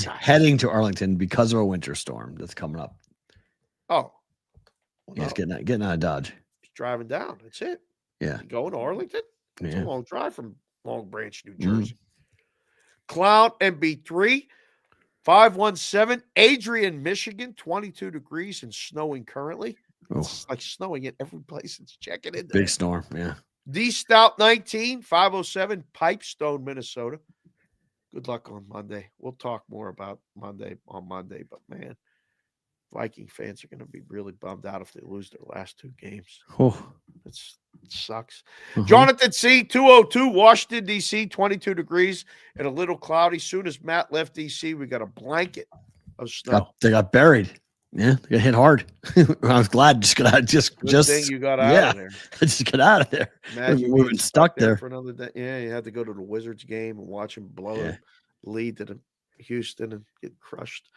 heading to Arlington because of a winter storm that's coming up. Oh. Well, he's getting out of Dodge. He's driving down. That's it. Yeah. Going to Arlington? It's a long drive from Long Branch, New Jersey. Clown MB3, 517, Adrian, Michigan, 22 degrees and snowing currently. It's like snowing at every place it's checking in. Big storm, yeah. D Stout 19, 507, Pipestone, Minnesota. Good luck on Monday. We'll talk more about Monday on Monday, but man, Viking fans are going to be really bummed out if they lose their last 2 games. It sucks. Jonathan C, 202, Washington, D.C., 22 degrees and a little cloudy. Soon as Matt left D.C., we got a blanket of snow. They got buried. Yeah, they got hit hard. I was glad just thing you got out of there. Just get out of there. Imagine we've been stuck there for another day. Yeah, you had to go to the Wizards game and watch them blow a lead to Houston and get crushed.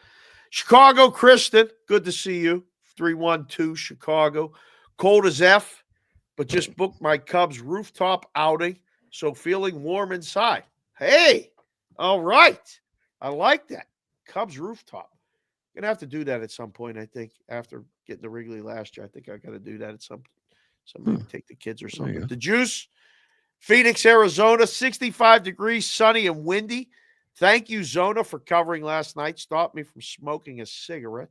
Chicago, Kristen, good to see you. 312 Chicago. Cold as F, but just booked my Cubs rooftop outing, so feeling warm inside. Hey, all right. I like that. Cubs rooftop. Gonna have to do that at some point, I think, after getting the Wrigley last year. I think I got to do that at somebody take the kids or something. The Juice, Phoenix, Arizona, 65 degrees, sunny and windy. Thank you, Zona, for covering last night. Stopped me from smoking a cigarette.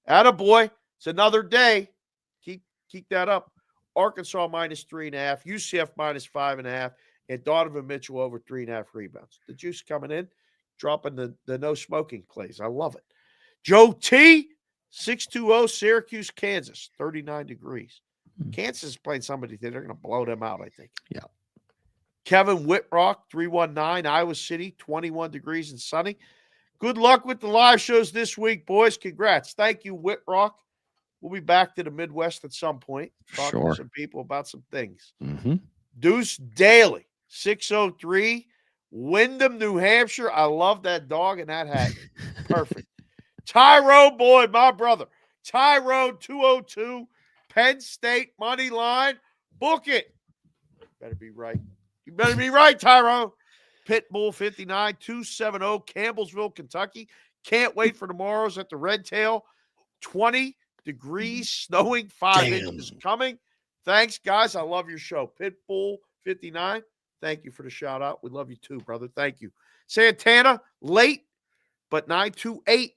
Attaboy. It's another day. Keep that up. Arkansas -3.5, UCF -5.5, and Donovan Mitchell over 3.5 rebounds. The juice coming in, dropping the no smoking plays. I love it. Joe T, 620 Syracuse, Kansas, 39 degrees. Kansas is playing somebody today. They're going to blow them out, I think. Yeah. Kevin Whitrock, 319, Iowa City, 21 degrees and sunny. Good luck with the live shows this week, boys. Congrats. Thank you, Whitrock. We'll be back to the Midwest at some point, talking to some people about some things. Mm-hmm. Deuce Daly, 603, Wyndham, New Hampshire. I love that dog and that hat. Perfect. Tyrone Boyd, my brother. Tyrone, 202, Penn State money line. Book it. Better be right. You better be right, Tyrone. Pitbull, 59, 270, Campbellsville, Kentucky. Can't wait for tomorrow's at the Red Tail. 20 degrees, snowing, 5 inches coming. Thanks, guys. I love your show. Pitbull, 59. Thank you for the shout out. We love you too, brother. Thank you. Santana, late, but 928,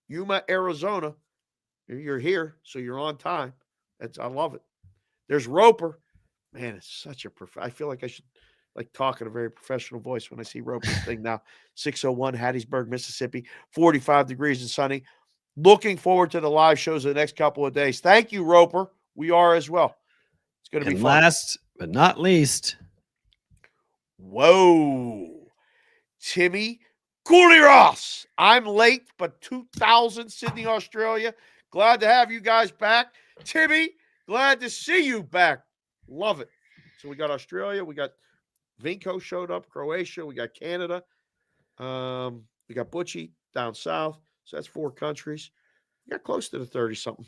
Yuma, Arizona. You're here, so you're on time. I love it. There's Roper. Man, it's such a I feel like I should talk in a very professional voice when I see Roper's thing now. 601 Hattiesburg, Mississippi, 45 degrees and sunny. Looking forward to the live shows the next couple of days. Thank you, Roper. We are as well. It's going to be fun. Last but not least. Whoa. Timmy Cooley Ross. I'm late, but 2000 Sydney, Australia. Glad to have you guys back. Timmy, glad to see you back. Love it. So we got Australia. We got Vinko showed up. Croatia. We got Canada. We got Butchie down south. So that's 4 countries. We got close to the 30-something.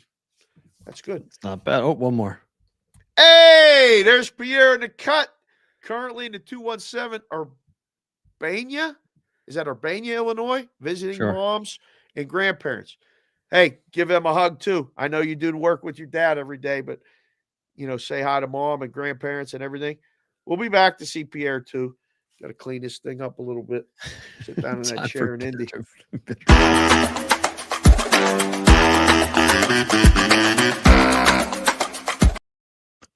That's good. It's not bad. Oh, one more. Hey, there's Pierre in the cut. Currently in the 217 Urbana. Is that Urbana, Illinois? Visiting moms and grandparents. Hey, give them a hug too. I know you do work with your dad every day, but say hi to mom and grandparents and everything. We'll be back to see Pierre too. Got to clean this thing up a little bit. Sit down in that chair in Indy.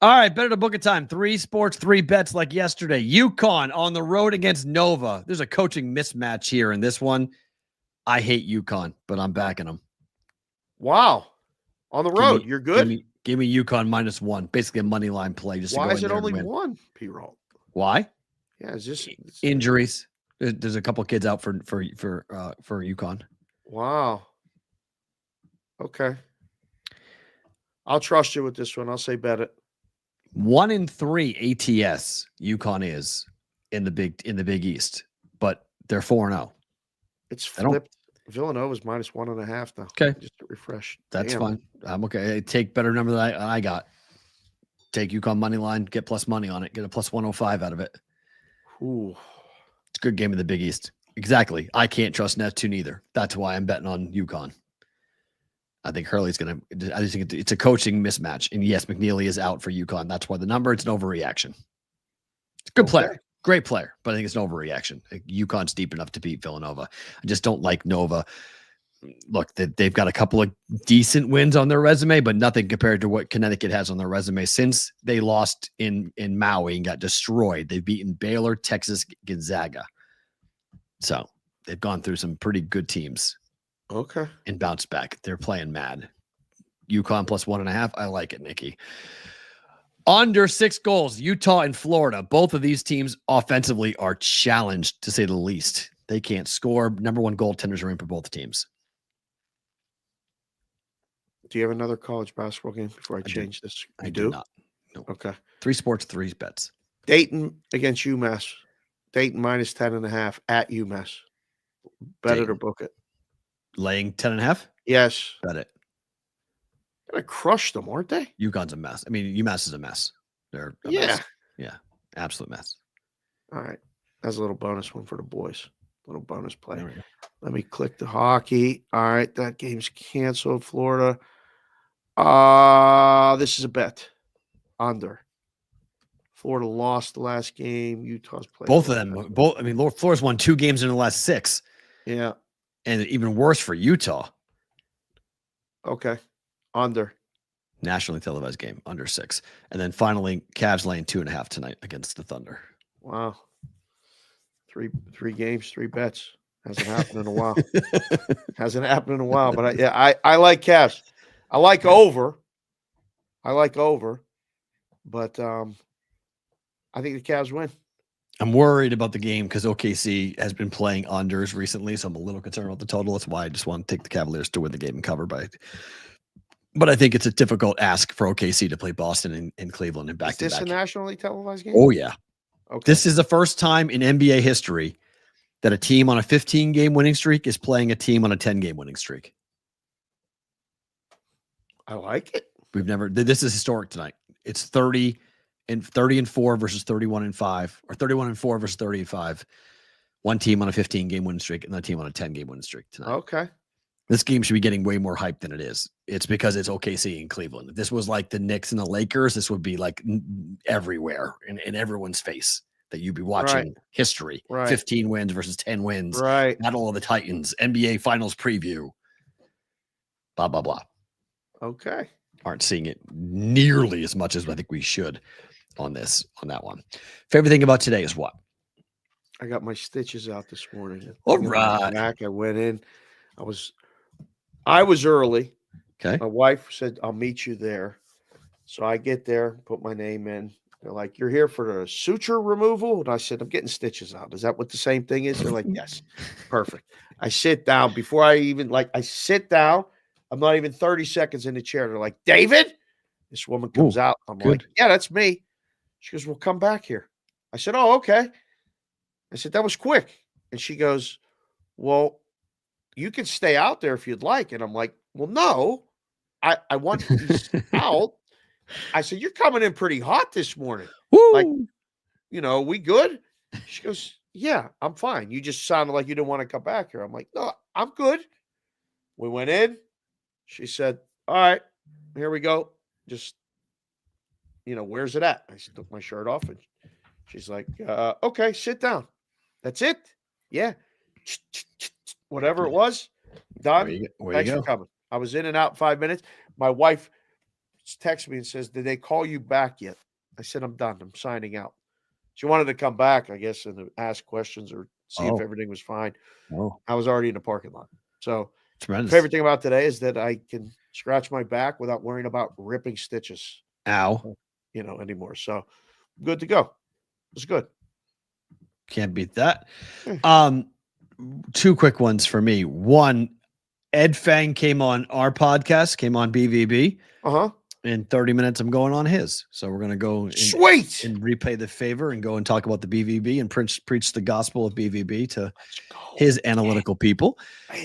All right, better to book a time. 3 sports, 3 bets like yesterday. UConn on the road against Nova. There's a coaching mismatch here in this one. I hate UConn, but I'm backing them. Wow. On the road. You're good? Give me UConn -1. Basically a money line play. Just why is it only 1, P-Roll? Why? Yeah, it's just injuries. There's a couple kids out for UConn. Wow. Okay. I'll trust you with this one. I'll say bet it. 1-3 ATS UConn is in the Big East, but they're 4-0. It's flipped. Villanova's -1.5 now. Okay, just to refresh. That's fine. I'm okay. I take better number than I got. Take UConn money line. Get plus money on it. Get a +105 out of it. Ooh, it's a good game in the Big East. Exactly. I can't trust Neptune either. That's why I'm betting on UConn. I think Hurley's going to – I just think it's a coaching mismatch. And, yes, McNeely is out for UConn. That's why the number – it's an overreaction. It's a good player. Great player. But I think it's an overreaction. UConn's deep enough to beat Villanova. I just don't like Nova. Look, they've got a couple of decent wins on their resume, but nothing compared to what Connecticut has on their resume. Since they lost in Maui and got destroyed, they've beaten Baylor, Texas, Gonzaga. So they've gone through some pretty good teams. Okay. And bounced back. They're playing mad. UConn +1.5. I like it, Nikki. Under 6 goals, Utah and Florida. Both of these teams offensively are challenged, to say the least. They can't score. Number 1 goaltenders are in for both teams. Do you have another college basketball game before I change this? I do not. No. Okay. 3 sports, 3 bets. Dayton against UMass. Dayton -10.5 at UMass. Bet it or book it. Laying 10.5? Yes. Bet it. Gonna crush them, aren't they? UConn's a mess. I mean, UMass is a mess. They're a mess. Yeah. Absolute mess. All right. That's a little bonus one for the boys. Little bonus play. Let me click the hockey. All right. That game's canceled. Florida. This is a bet. Under. Florida lost the last game. Utah's played. Both of them. I mean, Florida's won 2 games in the last 6. Yeah. And even worse for Utah. Okay. Under. Nationally televised game, under 6. And then finally, Cavs laying 2.5 tonight against the Thunder. Wow. Three games, 3 bets. Hasn't happened in a while. Hasn't happened in a while. But I like Cavs. I like over. But I think the Cavs win. I'm worried about the game because OKC has been playing unders recently, so I'm a little concerned about the total. That's why I just want to take the Cavaliers to win the game and cover. But I think it's a difficult ask for OKC to play Boston and Cleveland and back to back. Is this a nationally televised game? Oh, yeah. Okay. This is the first time in NBA history that a team on a 15-game winning streak is playing a team on a 10-game winning streak. I like it. This is historic tonight. It's 30 and 4 versus 31-5, or 31-4 versus 30-5. One team on a 15-game winning streak, and another team on a 10-game winning streak tonight. Okay. This game should be getting way more hype than it is. It's because it's OKC and Cleveland. If this was like the Knicks and the Lakers, this would be like everywhere in everyone's face that you'd be watching history. 15 wins versus 10 wins. Right. Battle of the Titans. NBA Finals preview. Blah, blah, blah. Okay. Aren't seeing it nearly as much as I think we should on that one. Favorite thing about today is what? I got my stitches out this morning. All right. I went in. I was early. Okay. My wife said, I'll meet you there. So I get there, put my name in. They're like, you're here for the suture removal? And I said, I'm getting stitches out. Is that what the same thing is? They're like, yes. Perfect. I sit down before I sit down. I'm not even 30 seconds in the chair. They're like, David? This woman comes out. I'm like, yeah, that's me. She goes, well, come back here. I said, oh, okay. I said, that was quick. And she goes, well, you can stay out there if you'd like. And I'm like, well, no, I want these out. I said, you're coming in pretty hot this morning. Woo! Like, we good? She goes, yeah, I'm fine. You just sounded like you didn't want to come back here. I'm like, no, I'm good. We went in. She said, all right, here we go. Just, where's it at? I took my shirt off and she's like, okay, sit down. That's it. Yeah. Whatever it was, done. Thanks for coming. I was in and out in 5 minutes. My wife texts me and says, did they call you back yet? I said, I'm done. I'm signing out. She wanted to come back, I guess, and ask questions or see if everything was fine. I was already in the parking lot. So tremendous. Favorite thing about today is that I can scratch my back without worrying about ripping stitches. Ow. Anymore. So good to go. It's good. Can't beat that. 2 quick ones for me. One, Ed Fang came on our podcast, came on BVB. In 30 minutes, I'm going on his. So we're going to go and repay the favor and go and talk about the BVB and preach the gospel of BVB to his analytical people.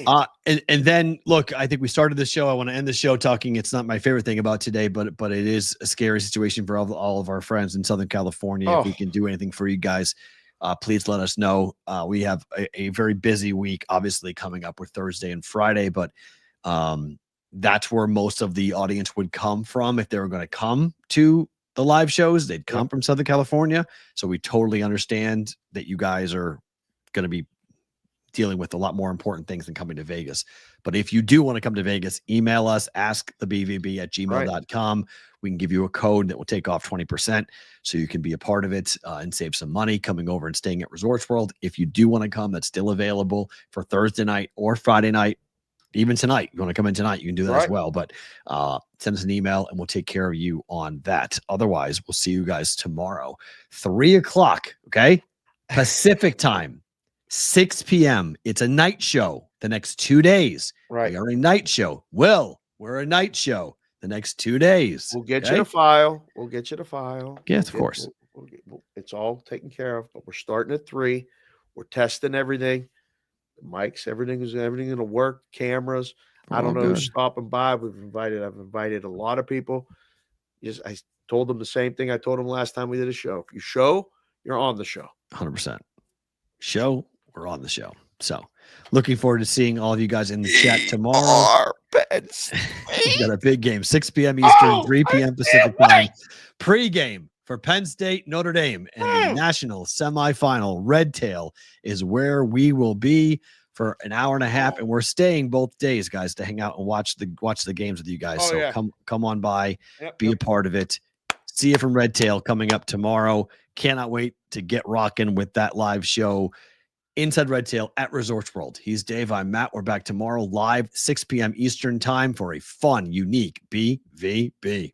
And then, look, I think we started the show. I want to end the show talking. It's not my favorite thing about today, but it is a scary situation for all of our friends in Southern California. If we can do anything for you guys, please let us know. We have a very busy week, obviously, coming up with Thursday and Friday, but that's where most of the audience would come from. If they were going to come to the live shows, they'd come from Southern California. So we totally understand that you guys are going to be dealing with a lot more important things than coming to Vegas. But if you do want to come to Vegas, email us, askthebvb@gmail.com. We can give you a code that will take off 20% so you can be a part of it and save some money coming over and staying at Resorts World. If you do want to come, that's still available for Thursday night or Friday night. Even tonight, you want to come in tonight, you can do that as well. But send us an email and we'll take care of you on that. Otherwise, we'll see you guys tomorrow, 3:00. Okay, Pacific time, 6 p.m. It's a night show. The next 2 days, we are a night show. We're a night show. The next 2 days, we'll get you the file. Yes, of course. It's all taken care of. But we're starting at 3. We're testing everything. Mics, everything going to work. Cameras. I don't know who's stopping by. I've invited a lot of people. I told them the same thing I told them last time we did a show. If you show, you're on the show. 100%. Show, we're on the show. So looking forward to seeing all of you guys in the chat tomorrow. We got a big game, 6 p.m. Eastern, 3 p.m. Pacific time. Pre-game for Penn State, Notre Dame, and the national semifinal. Red Tail is where we will be for an hour and a half, and we're staying both days, guys, to hang out and watch the games with you guys. Come on by, be a part of it. See you from Red Tail coming up tomorrow. Cannot wait to get rocking with that live show inside Red Tail at Resorts World. He's Dave. I'm Matt. We're back tomorrow live 6 p.m. Eastern time for a fun, unique BVB.